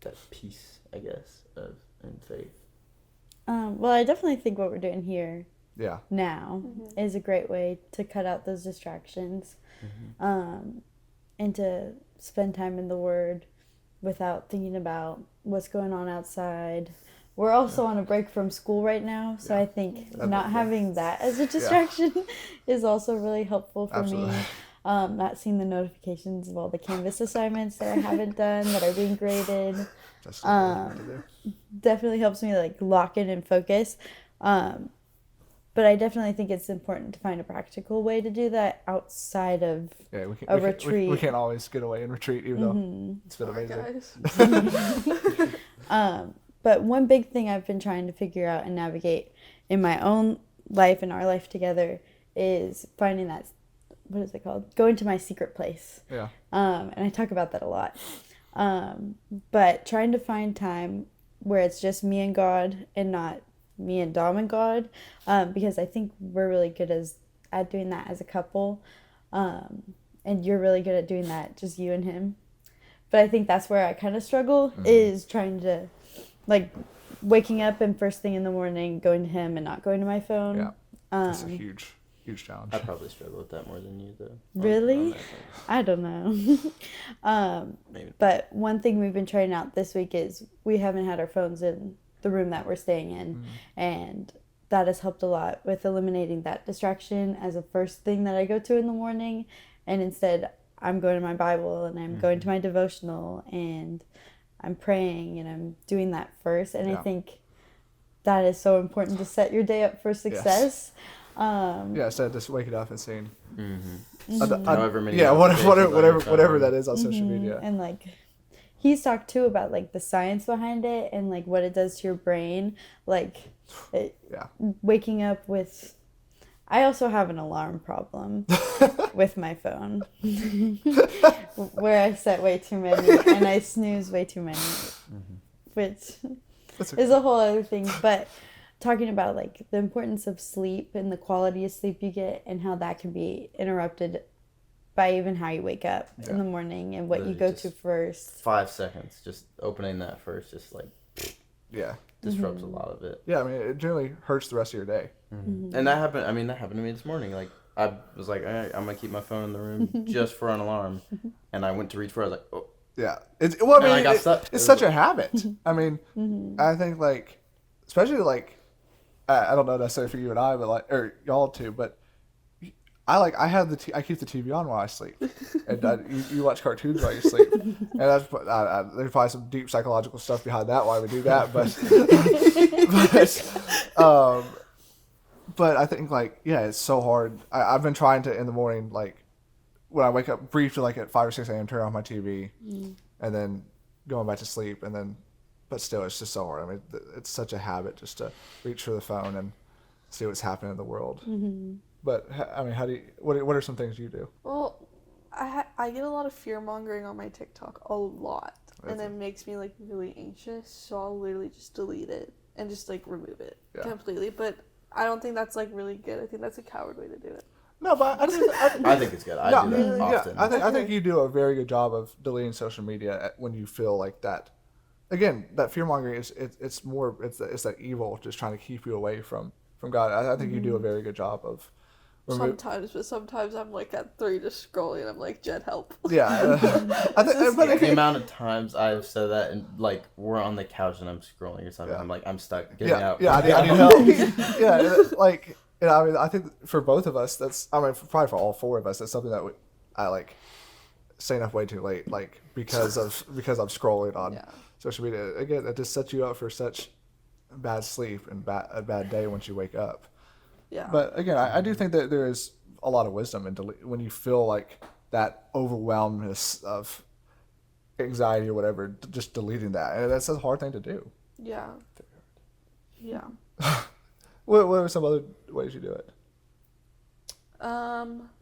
that peace, I guess, in faith. Well, I definitely think what we're doing here now Mm-hmm. is a great way to cut out those distractions and to spend time in the Word without thinking about what's going on outside. We're also on a break from school right now, so I think not having that as a distraction is also really helpful for me. Not seeing the notifications of all the Canvas assignments that I haven't done that are being graded. Definitely helps me, like, lock in and focus. But I definitely think it's important to find a practical way to do that outside of a retreat. We can't always get away and retreat, even though it's been amazing. But one big thing I've been trying to figure out and navigate in my own life and our life together is finding that, what is it called? Going to my secret place. Yeah. And I talk about that a lot. But trying to find time where it's just me and God and not me and Dom and God, because I think we're really good at doing that as a couple, and you're really good at doing that, just you and him. But I think that's where I kind of struggle, is trying to, like, waking up and first thing in the morning going to him and not going to my phone. Yeah, that's a huge challenge. I probably struggle with that more than you, though. Really? I don't know. Maybe. But one thing we've been trying out this week is we haven't had our phones in the room that we're staying in, and that has helped a lot with eliminating that distraction as a first thing that I go to in the morning, and instead I'm going to my Bible and I'm going to my devotional and I'm praying and I'm doing that first. And I think that is so important to set your day up for success. Instead of just waking up and seeing however many whatever that is on social media. And like he's talked too about like the science behind it and like what it does to your brain, like waking up with. I also have an alarm problem with my phone where I set way too many and I snooze way too many, which is a whole other thing. But talking about like the importance of sleep and the quality of sleep you get and how that can be interrupted by even how you wake up in the morning and what you go to first. 5 seconds, just opening that first, just like disrupts a lot of it. Yeah, I mean, it generally hurts the rest of your day. And that happened. I mean, that happened to me this morning. Like I was like, all right, I'm gonna keep my phone in the room just for an alarm, and I went to reach for it. I was like, oh. Yeah, I got stuck. It's such a habit. I mean, I think like, especially like, I don't know necessarily for you and I, but like, or y'all too, but I keep the TV on while I sleep, and you watch cartoons while you sleep, and that's there's probably some deep psychological stuff behind that why we do that, but I think like it's so hard. I've been trying to in the morning, like when I wake up briefly like at 5 or 6 a.m. turn on my TV, and then going back to sleep, and then but still it's just so hard. I mean it's such a habit just to reach for the phone and see what's happening in the world. But I mean, what are some things you do? Well, I get a lot of fear mongering on my TikTok, a lot, and it makes me like really anxious. So I'll literally just delete it and just like remove it completely. But I don't think that's like really good. I think that's a coward way to do it. No, but I think it's good. I do that often. I think you do a very good job of deleting social media when you feel like that. Again, that fear mongering it's that evil just trying to keep you away from God. I think you do a very good job of. Sometimes I'm like at 3 just scrolling and I'm like, Jed, help. Yeah. But the amount of times I've said that and like we're on the couch and I'm scrolling or something, I'm like, I'm stuck. Get me out. Yeah, I need help. Like, I mean, I think for both of us, probably for all 4 of us, that's something that I like staying up way too late, like because I'm scrolling on social media. Again, that just sets you up for such bad sleep and a bad day once you wake up. Yeah. But again, I do think that there is a lot of wisdom in when you feel like that overwhelmness of anxiety or whatever, just deleting that. And that's a hard thing to do. Yeah. Yeah. What are some other ways you do it?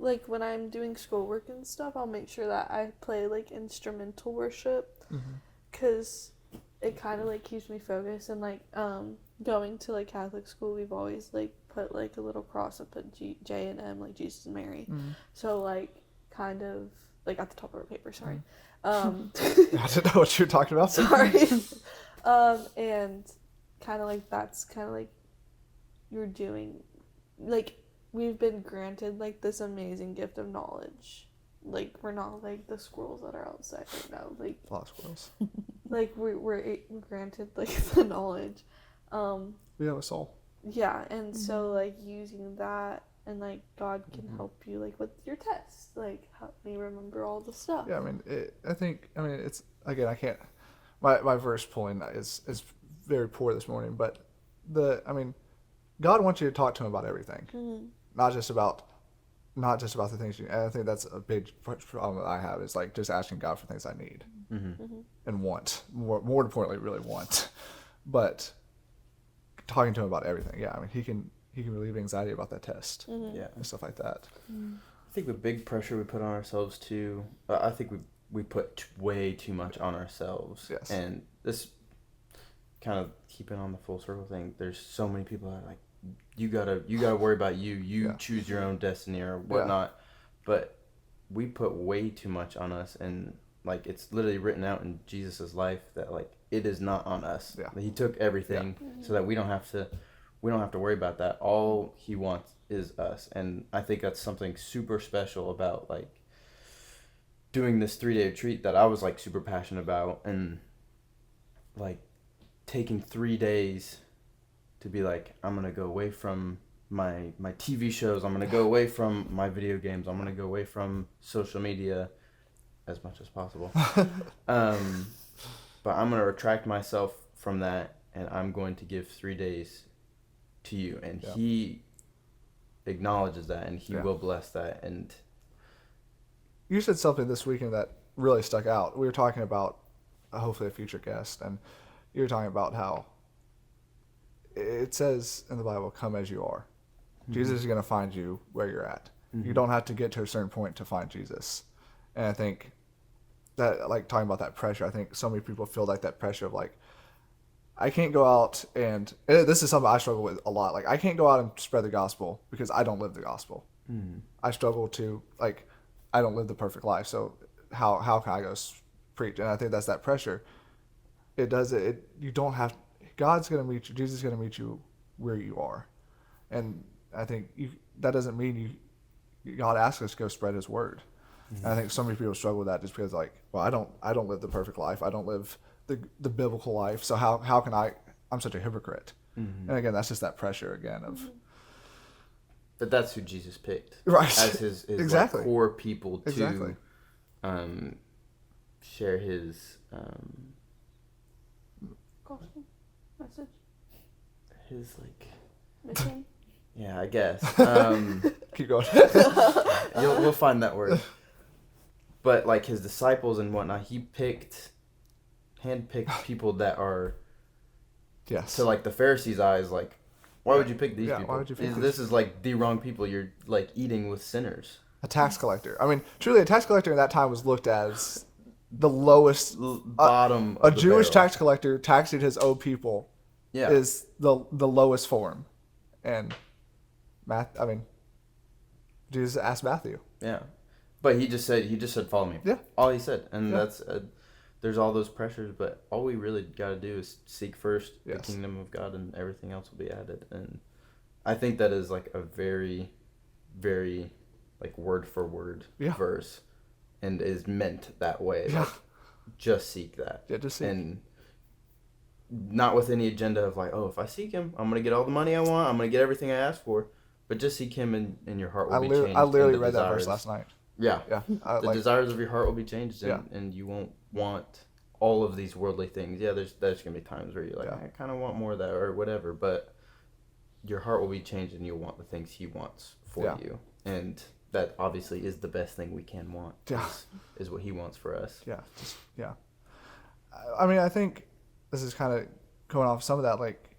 Like when I'm doing schoolwork and stuff, I'll make sure that I play like instrumental worship, because it kind of like keeps me focused. And like going to like Catholic school, we've always like put like a little cross and put J and M, like Jesus and Mary. So like kind of like at the top of our paper. Sorry. I didn't know what you were talking about. Sorry. And kind of like that's kind of like you're doing, like we've been granted like this amazing gift of knowledge. Like we're not like the squirrels that are outside right now. Like a lot of squirrels. Like we're granted like the knowledge. We have a soul. Yeah, and so like using that, and like God can help you like with your tests, like help me remember all the stuff. Yeah, I mean, it's again, I can't. My verse pulling is very poor this morning, but God wants you to talk to Him about everything, not just about the things you. And I think that's a big problem that I have is like just asking God for things I need and want more importantly, really want, but talking to Him about everything. Yeah, I mean, He can relieve anxiety about that test, and stuff like that. I think the big pressure we put on ourselves too. I think we put way too much on ourselves. Yes. And this kind of keeping on the full circle thing. There's so many people that are like, you gotta worry about you. You choose your own destiny or whatnot. But we put way too much on us, and like it's literally written out in Jesus's life that like it is not on us. Yeah. He took everything so that we don't have to worry about that. All He wants is us. And I think that's something super special about like doing this 3-day retreat that I was like super passionate about, and like taking 3 days to be like, I'm gonna go away from my TV shows. I'm gonna go away from my video games. I'm gonna go away from social media as much as possible. But I'm gonna retract myself from that, and I'm going to give 3 days to you. And he acknowledges that, and he will bless that. And you said something this weekend that really stuck out. We were talking about hopefully a future guest, and you were talking about how it says in the Bible, "Come as you are." Jesus is going to find you where you're at. You don't have to get to a certain point to find Jesus. And I think that, like, talking about that pressure, I think so many people feel like that pressure of, like, I can't go out and this is something I struggle with a lot. Like, I can't go out and spread the gospel because I don't live the gospel. I struggle to, like, I don't live the perfect life. So how can I go preach? And I think that's that pressure. You don't have, God's going to meet you. Jesus is going to meet you where you are. And I think that doesn't mean God asks us to go spread his word. And I think so many people struggle with that just because, like, well, I don't live the perfect life. I don't live the biblical life. So how can I'm such a hypocrite. And again, that's just that pressure again of. But that's who Jesus picked. Right. As his exactly. like, core people to exactly. Share his Gospel message. His like Mission. Yeah, I guess. Keep going. We'll find that word. But like his disciples and whatnot, he handpicked people that are, yes. to like the Pharisees' eyes, like, why would you pick these people? Why would you pick This is like the wrong people. You're like eating with sinners. A tax collector. I mean, truly, a tax collector in that time was looked at as the lowest bottom. A of the Jewish barrel. tax collector taxing his own people Yeah. is the lowest form. And Jesus asked Matthew. Yeah, but he just said follow me. Yeah. All he said, and Yeah. that's there's all those pressures, but all we really got to do is seek first Yes. the kingdom of God, and everything else will be added. And I think that is like a very, very like word for word verse, and is meant that way. Yeah. Like, just seek that. Yeah, just seek. And not with any agenda of like, oh, if I seek him, I'm gonna get all the money I want. I'm gonna get everything I asked for. But just seek him, and your heart will be changed. I literally and the read that verse desires- last night. Yeah. Yeah. The desires of your heart will be changed, and you won't want all of these worldly things. Yeah, there's gonna be times where you're like, I kind of want more of that or whatever, but your heart will be changed, and you'll want the things he wants for you, and that obviously is the best thing we can want. Yeah. Is what he wants for us. Yeah. I mean, I think this is kind of going off some of that. Like,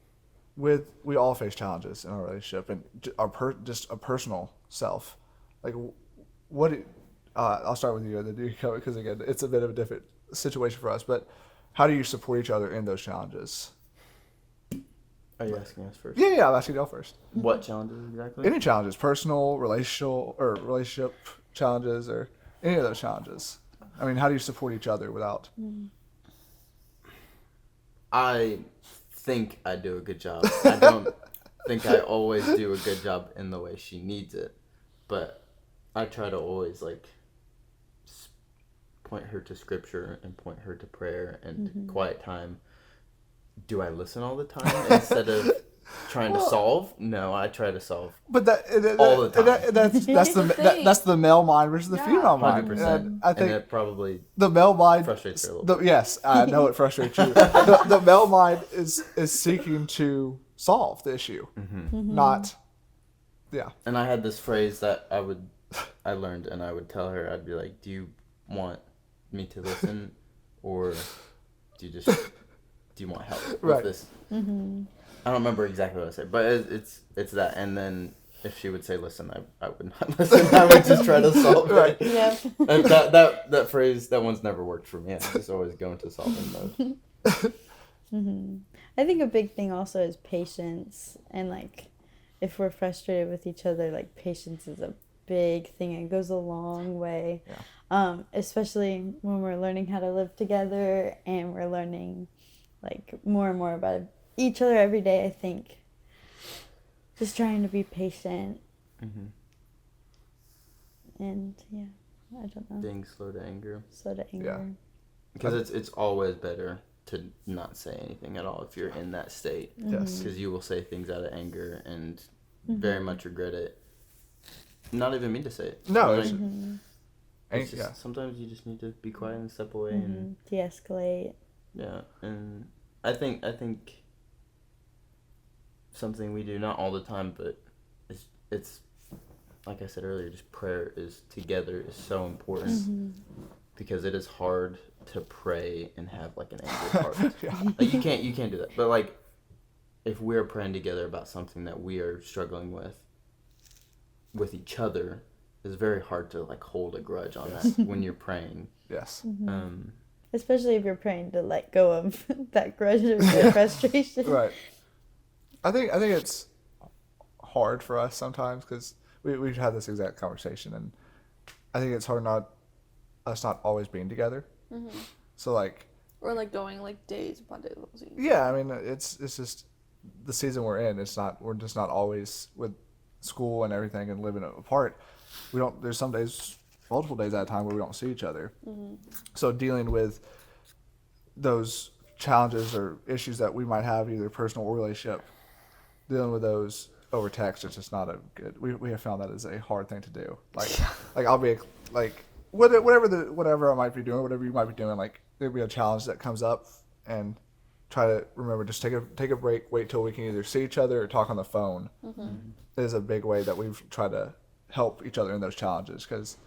we all face challenges in our relationship and just a personal self. Like, I'll start with you, and then you go, because again, it's a bit of a different situation for us. But how do you support each other in those challenges? Are you asking us first? Yeah, I'm asking y'all first. What challenges exactly? Any challenges, personal, relationship challenges, or any of those challenges. I mean, how do you support each other without? I think I do a good job. I don't think I always do a good job in the way she needs it, but I try to always like point her to scripture and point her to prayer and quiet time. Do I listen all the time instead of trying to solve? No, I try to solve. But all the time. That's the male mind versus the female mind. 100%. And I think and it probably the male mind frustrates her a little bit. Yes, I know it frustrates you. The male mind is seeking to solve the issue, not. Yeah. And I had this phrase that I learned, and I would tell her, I'd be like, do you want me to listen, or do you want help with this? I don't remember exactly what I said, but it's that. And then if she would say listen, I would not listen. I would just try to solve it. Yep. And that phrase, that one's never worked for me. I just always go into solving mode. I think a big thing also is patience, and like if we're frustrated with each other, like patience is a big thing. It goes a long way. Especially when we're learning how to live together and we're learning like more and more about each other every day. I think just trying to be patient and I don't know, Being slow to anger. Because it's always better to not say anything at all if you're in that state. Yes. Because you will say things out of anger, and very much regret it. Not even mean to say it. No, Like, it's, it's just, yeah. sometimes you just need to be quiet and step away and De-escalate. yeah. And I think something we do, not all the time, but it's like I said earlier, just prayer is together is so important because it is hard to pray and have like an angry heart. Like you can't do that. But like if we're praying together about something that we are struggling with each other, it's very hard to like hold a grudge on that when you're praying. Yes. Especially if you're praying to let go of that grudge or that frustration. Right. I think it's hard for us sometimes because we've had this exact conversation, and I think it's hard us not always being together. So like, or like going like days upon days without seeing. yeah, I mean it's just the season we're in. We're just not always with school and everything and living apart. There's some days, multiple days at a time where we don't see each other. So dealing with those challenges or issues that we might have, either personal or relationship, dealing with those over text is just not a good. We have found that is a hard thing to do. Like I'll be like whatever I might be doing, whatever you might be doing, like there'll be a challenge that comes up, and try to remember just take a break, wait till we can either see each other or talk on the phone. Is a big way that we've tried to help each other in those challenges, because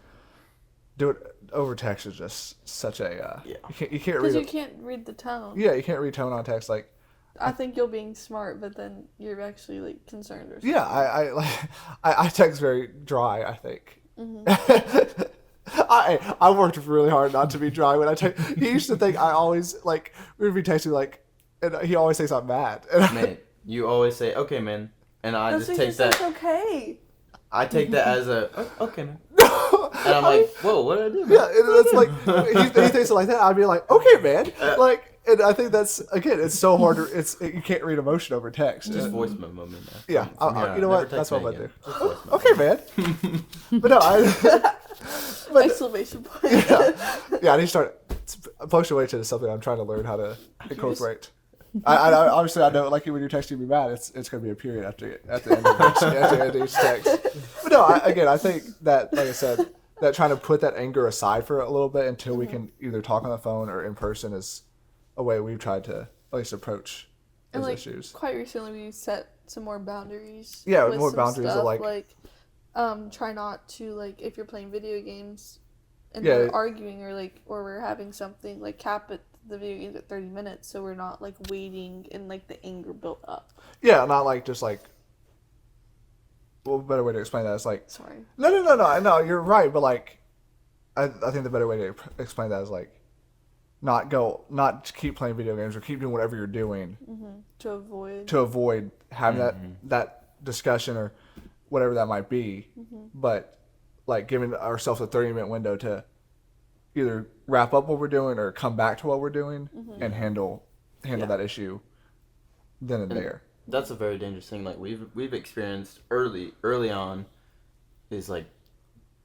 do it over text is just such a you can't Because read you can't read the tone. yeah, you can't read tone on text. Like I think you're being smart, but then you're actually like concerned or something. yeah, I text very dry, I think. I worked really hard not to be dry when I text. He used to think I always like we would be texting like, and he always thinks I'm mad. Man, you always say okay, man, and I That's just what take that. It's okay. I take that as a okay, man. And I'm like, whoa, what did I do? Man? Yeah, and it's like he thinks it like that. I'd be like, okay, man. Like, and I think that's again, it's so hard. You can't read emotion over text. Just voice memo, man. Yeah, you know what? That's what I'm gonna do. do. Okay, man. But no, but, Exclamation point. yeah, I need to start punctuation is something I'm trying to learn how to incorporate. I obviously I know, like when you're texting me mad, it's going to be a period at the end of each text. But no, I think that, like I said, that trying to put that anger aside for a little bit until we can either talk on the phone or in person is a way we've tried to at least approach those issues. Quite recently, we set some more boundaries. Yeah, with more some boundaries stuff, of like try not to like if you're playing video games and Yeah. we're arguing or we're having something, like cap it the video games at 30 minutes so we're not like waiting and like the anger built up. Yeah, not like just like. Well, a better way to explain that is like. Sorry. No, you're right, but like, I think the better way to explain that is like, not keep playing video games or keep doing whatever you're doing To avoid having that discussion or whatever that might be, but like giving ourselves a 30-minute window to either wrap up what we're doing or come back to what we're doing and handle that issue then and there. That's a very dangerous thing. Like we've experienced early on, is like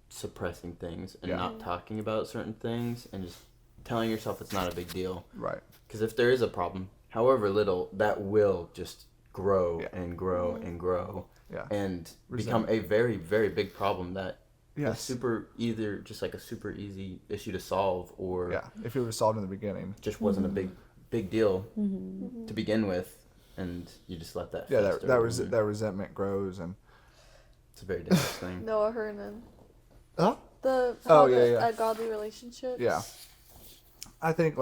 suppressing things and not talking about certain things and just telling yourself it's not a big deal. Right. Because if there is a problem, however little, that will just grow and grow and grow. Yeah. And become a very, very big problem that Yes. either just like a super easy issue to solve, or if it was solved in the beginning. just wasn't a big deal to begin with, and you just let that fester. that resentment grows, and it's a very dangerous thing. Noah Hernan. Huh? The yeah. A Godly Relationships. Yeah. I think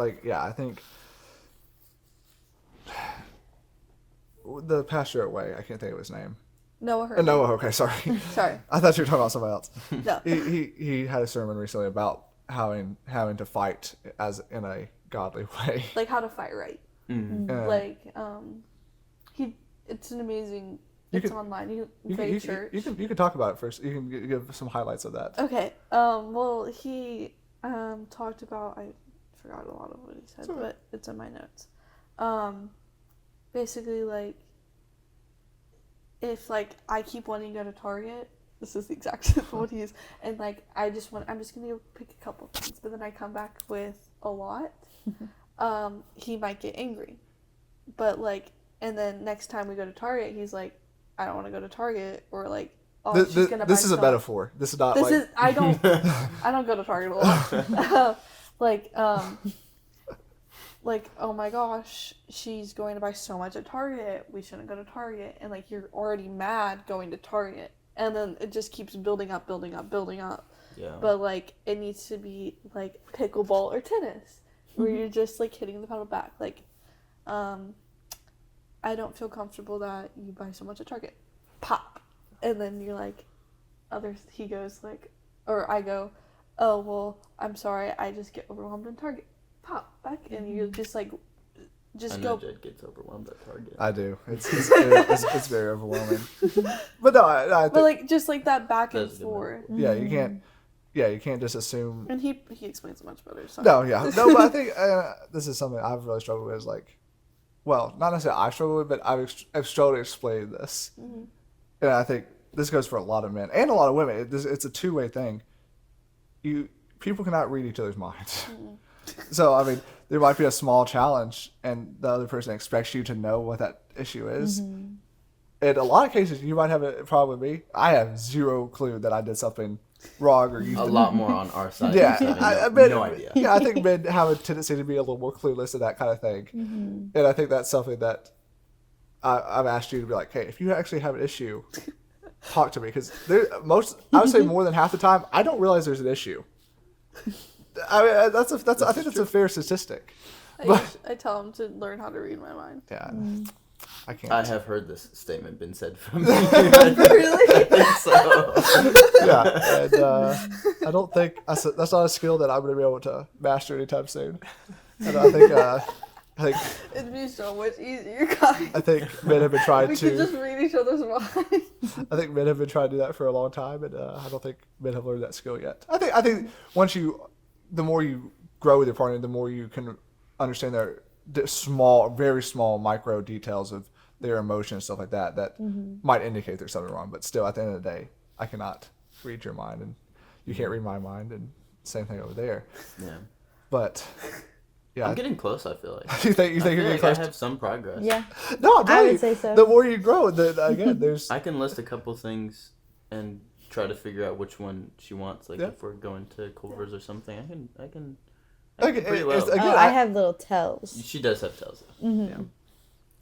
the pastor at Way, I can't think of his name. Noah Hernan. Noah, okay, sorry. Sorry. I thought you were talking about somebody else. No. He had a sermon recently about having to fight in a godly way. Like how to fight right. Like it's an amazing. It's online. You go to church. You can talk about it first. You can give some highlights of that. Okay. Well, he talked about. I forgot a lot of what he said, but it's in my notes. Basically, like, if like I keep wanting to go to Target, this is the exact what he is, and like I'm just gonna go pick a couple things, but then I come back with a lot. He might get angry, but like, and then next time we go to Target, he's like, I don't want to go to Target, or like, oh, she's gonna buy this is a stuff. metaphor. This is not This like is I don't go to Target a lot. Like, oh my gosh, she's going to buy so much at Target. We shouldn't go to Target. And like, you're already mad going to Target, and then it just keeps building up, building up, building up. Yeah. But like, it needs to be like pickleball or tennis, where you're just like hitting the paddle back. Like, I don't feel comfortable that you buy so much at Target. Pop, and then you're like, he goes like, or I go, oh well, I'm sorry, I just get overwhelmed in Target. Pop back, and you're just like, I know Jed gets overwhelmed at Target. I do. It's very overwhelming. But no, I think, but like just like that back and forth. yeah, you can't. Yeah, you can't just assume. And he explains it much better. So. No, yeah, no, but I think this is something I've really struggled with. Is like, well, not necessarily I struggle with, but I've struggled to explain this, and I think this goes for a lot of men and a lot of women. It's a two-way thing. People cannot read each other's minds. So, I mean, there might be a small challenge, and the other person expects you to know what that issue is. In a lot of cases, you might have a problem with me. I have zero clue that I did something wrong, or you. A lot more on our side. Yeah, no idea. Yeah, I think men have a tendency to be a little more clueless to that kind of thing, and I think that's something that I've asked you to be like, hey, if you actually have an issue, talk to me, because I would say more than half the time, I don't realize there's an issue. I mean, I think that's a fair statistic. I tell him to learn how to read my mind. Yeah, I can't. I have heard this statement been said from me. Really? I think so. Yeah, and I don't think that's not a skill that I'm going to be able to master anytime soon. And I think It'd be so much easier, guys. I think men have been trying We to. could just read each other's minds. I think men have been trying to do that for a long time, and I don't think men have learned that skill yet. I think the more you grow with your partner, the more you can understand their very small micro details of their emotions and stuff like that might indicate there's something wrong. But still, at the end of the day, I cannot read your mind, and you can't read my mind, and same thing over there. Yeah. But yeah, I'm getting close, I feel like. you think you're getting like close? I have some progress. Yeah. No, I'm telling I would you, say so. the more you grow, again, there's. I can list a couple things and try to figure out which one she wants. Like if we're going to Culver's or something, I can pretty well. I have little tells. She does have tells.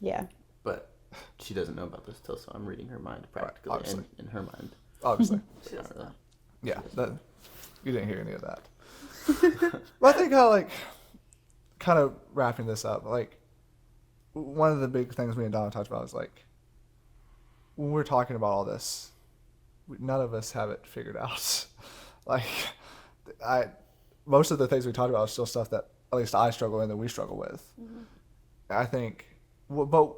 Yeah. But she doesn't know about this till, so I'm reading her mind practically obviously. in her mind. Obviously. She doesn't know. Yeah, you didn't hear any of that. But I think how, kind of wrapping this up, one of the big things me and Donna talked about is, when we're talking about all this, none of us have it figured out. Most of the things we talked about are still stuff that at least I struggle with and we struggle with. I think, but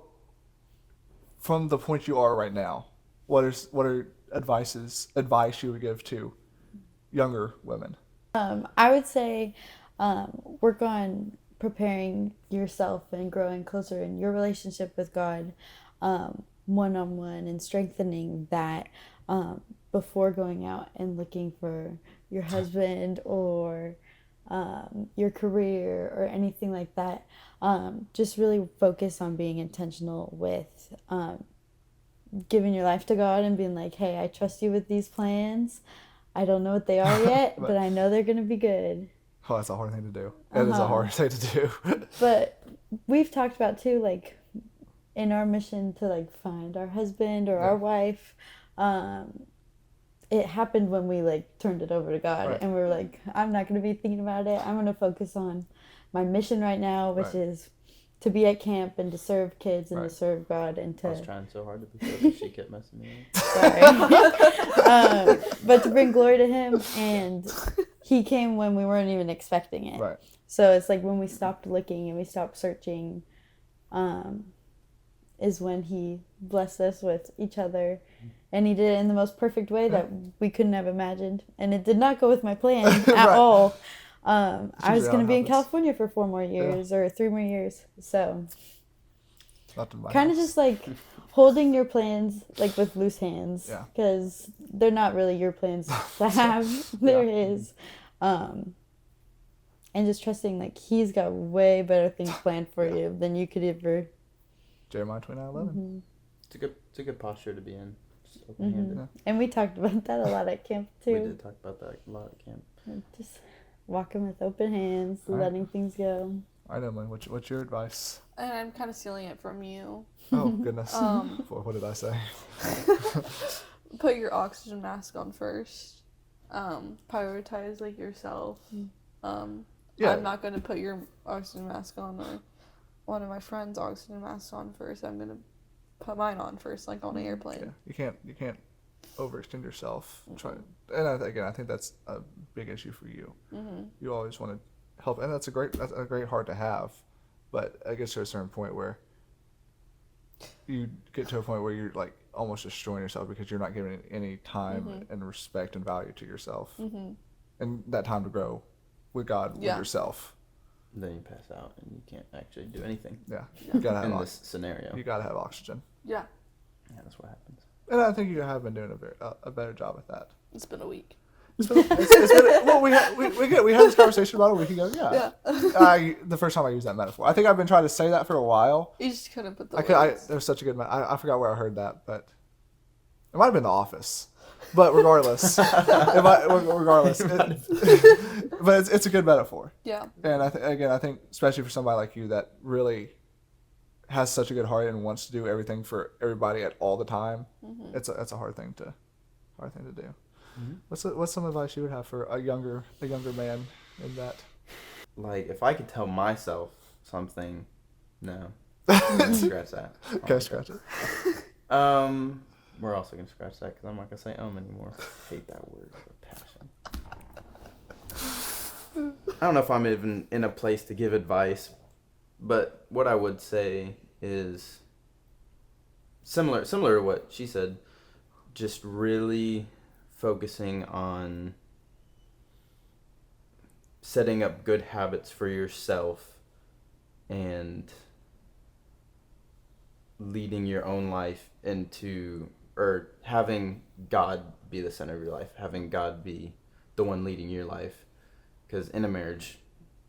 from the point you are right now, what are advice you would give to younger women? I would say work on preparing yourself and growing closer in your relationship with God one-on-one, and strengthening that before going out and looking for your husband or your career or anything like that. Just really focus on being intentional with giving your life to God and being like, hey, I trust you with these plans. I don't know what they are yet, but I know they're going to be good. Oh, that's a hard thing to do. It is a hard thing to do. But we've talked about too, in our mission to find our husband or our wife, it happened when we turned it over to God, and we were like, I'm not going to be thinking about it. I'm going to focus on my mission right now, which is to be at camp and to serve kids and to serve God and to. I was trying so hard to be focused, she kept messing me up. Sorry. But to bring glory to Him, and He came when we weren't even expecting it. Right. So it's when we stopped looking and we stopped searching, is when He blessed us with each other, and He did it in the most perfect way that we couldn't have imagined, and it did not go with my plan at all. I was going to be in California for 4 more years or 3 more years, so kind of just holding your plans with loose hands, because they're not really your plans to have. They're His, and just trusting He's got way better things planned for you than you could ever. Jeremiah 29:11. It's a good posture to be in. Just open-handed. Yeah. And we talked about that a lot at camp too. We did talk about that a lot at camp. Just walking with open hands, All right. letting things go. All right, Emily, what's your advice? And I'm kind of stealing it from you. Oh, goodness. What did I say? Put your oxygen mask on first. Prioritize like yourself. Yeah. I'm not gonna put your oxygen mask on or one of my friends' oxygen masks on first. I'm gonna put mine on first, like on an airplane. Yeah. You can't overextend yourself. And I think that's a big issue for you. Mm-hmm. You always want to help, and that's a great heart to have. But it gets to a certain point where you get to a point where you're like almost destroying yourself because you're not giving any time and respect and value to yourself, and that time to grow with God, with yourself. Then you pass out and you can't actually do anything. Yeah, you gotta have in this scenario. You gotta have oxygen. Yeah. Yeah, that's what happens. And I think you have been doing a better job at that. It's been a week. It's been, well, we had this conversation about a week ago. Yeah. The first time I used that metaphor, I think I've been trying to say that for a while. You just couldn't put the There was such a good. I forgot where I heard that, but it might have been The Office. But regardless, but it's a good metaphor. Yeah. And I think especially for somebody like you that really has such a good heart and wants to do everything for everybody at all the time, it's a hard thing to do. What's some advice you would have for a younger man in that? Like, if I could tell myself something, no. Scratch that. Okay, scratch it. We're also gonna scratch that because I'm not gonna say anymore. I hate that word with passion. I don't know if I'm even in a place to give advice, but what I would say is similar to what she said. Just really focusing on setting up good habits for yourself and leading your own life into, or having God be the center of your life, having God be the one leading your life. Because in a marriage,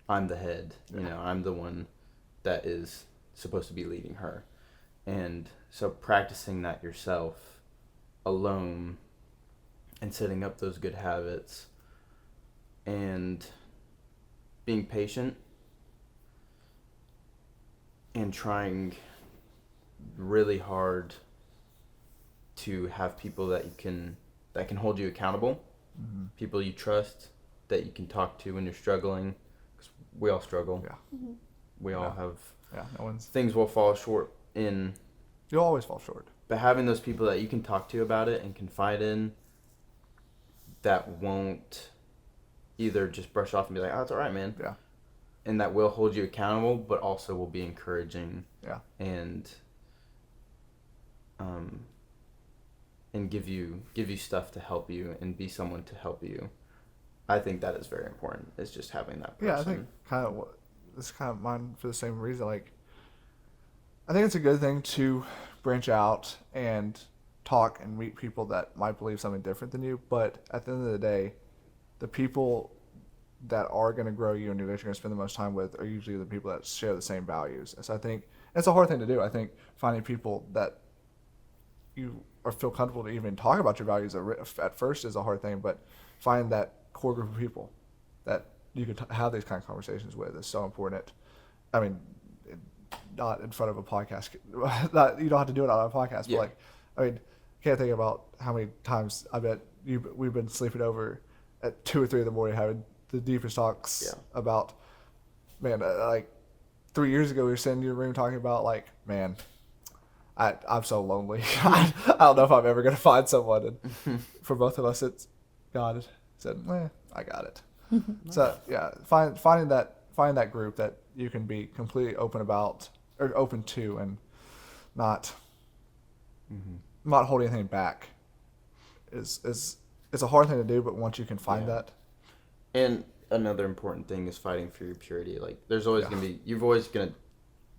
I'm the head, I'm the one that is supposed to be leading her. And so practicing that yourself alone and setting up those good habits and being patient and trying really hard to have people that can hold you accountable, people you trust that you can talk to when you're struggling, because we all struggle. We all have things will fall short in. You'll always fall short. But having those people that you can talk to about it and confide in, that won't either just brush off and be like, oh, it's all right, man. Yeah. And that will hold you accountable, but also will be encouraging. Yeah. And give you stuff to help you and be someone to help you. I think that is very important. It's just having that person. Yeah, I think it's kind of mine for the same reason. Like, I think it's a good thing to branch out and talk and meet people that might believe something different than you. But at the end of the day, the people that are going to grow you and you're going to spend the most time with are usually the people that share the same values. And so I think it's a hard thing to do. I think finding people that you feel comfortable to even talk about your values at first is a hard thing, but find that core group of people that you can have these kind of conversations with is so important. I mean, not in front of a podcast. You don't have to do it on a podcast, but I mean, can't think about how many times I bet we've been sleeping over at 2 or 3 in the morning having the deepest talks about, man, like 3 years ago we were sitting in your room talking about like, man, I'm so lonely. I don't know if I'm ever going to find someone. And for both of us, it's God said, I got it. So yeah, finding that group that you can be completely open about or open to and not holding anything back is it's a hard thing to do, but once you can find that. And another important thing is fighting for your purity. Like, there's always going to be,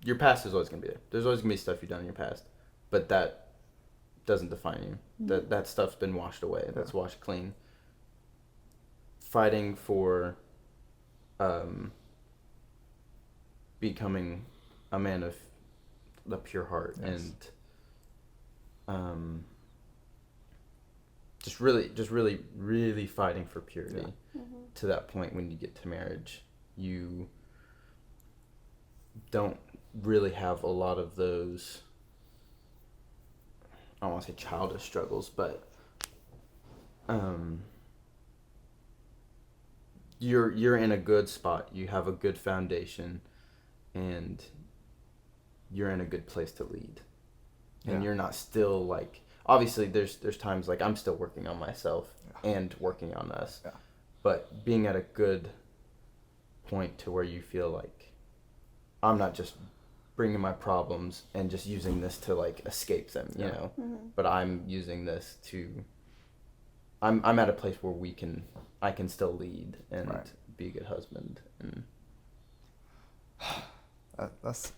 your past is always going to be there. There's always going to be stuff you've done in your past, but that doesn't define you. That stuff's been washed away. That's washed clean. Fighting for becoming a man of the pure heart and just really, really fighting for purity Yeah. to that point when you get to marriage. You don't really have a lot of those, I don't want to say childish struggles, but you're in a good spot. You have a good foundation, and you're in a good place to lead. And you're not still like, obviously there's times like I'm still working on myself and working on us. Yeah. But being at a good point to where you feel like I'm not just bringing my problems and just using this to like escape them, you know, but I'm using this to, I'm at a place where I can still lead and be a good husband. And that's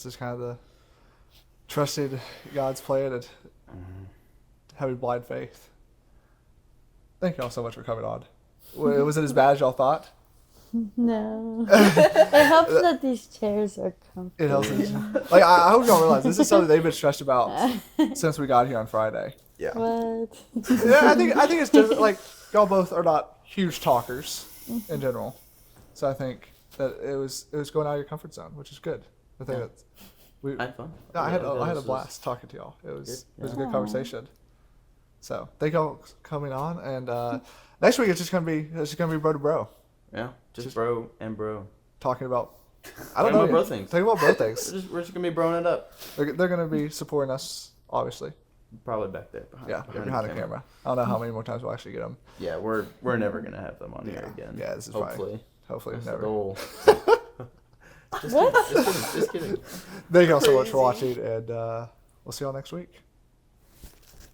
just kind of the trusted God's plan and having blind faith. Thank y'all so much for coming on. Was it as bad as y'all thought? No. It helps that these chairs are comfortable. It helps. Like I hope y'all realize this is something they've been stressed about since we got here on Friday. yeah. What? Yeah, I think it's just like y'all both are not huge talkers in general, so I think that it was going out of your comfort zone, which is good. I think that I had fun. I had a This blast talking to y'all. It was good. a good conversation. So thank y'all for coming on, and next week it's just gonna be bro to bro. Yeah, just bro and bro. Talking about Talking about bro things. Talking about bro things. We're just gonna be broing it up. They're gonna be supporting us, obviously. Probably back there. Behind the camera. I don't know how many more times we'll actually get them. Yeah, we're never gonna have them on here again. Yeah, this is hopefully. Hopefully That's never. the goal. What? Just kidding. Thank y'all so much for watching, and we'll see y'all next week.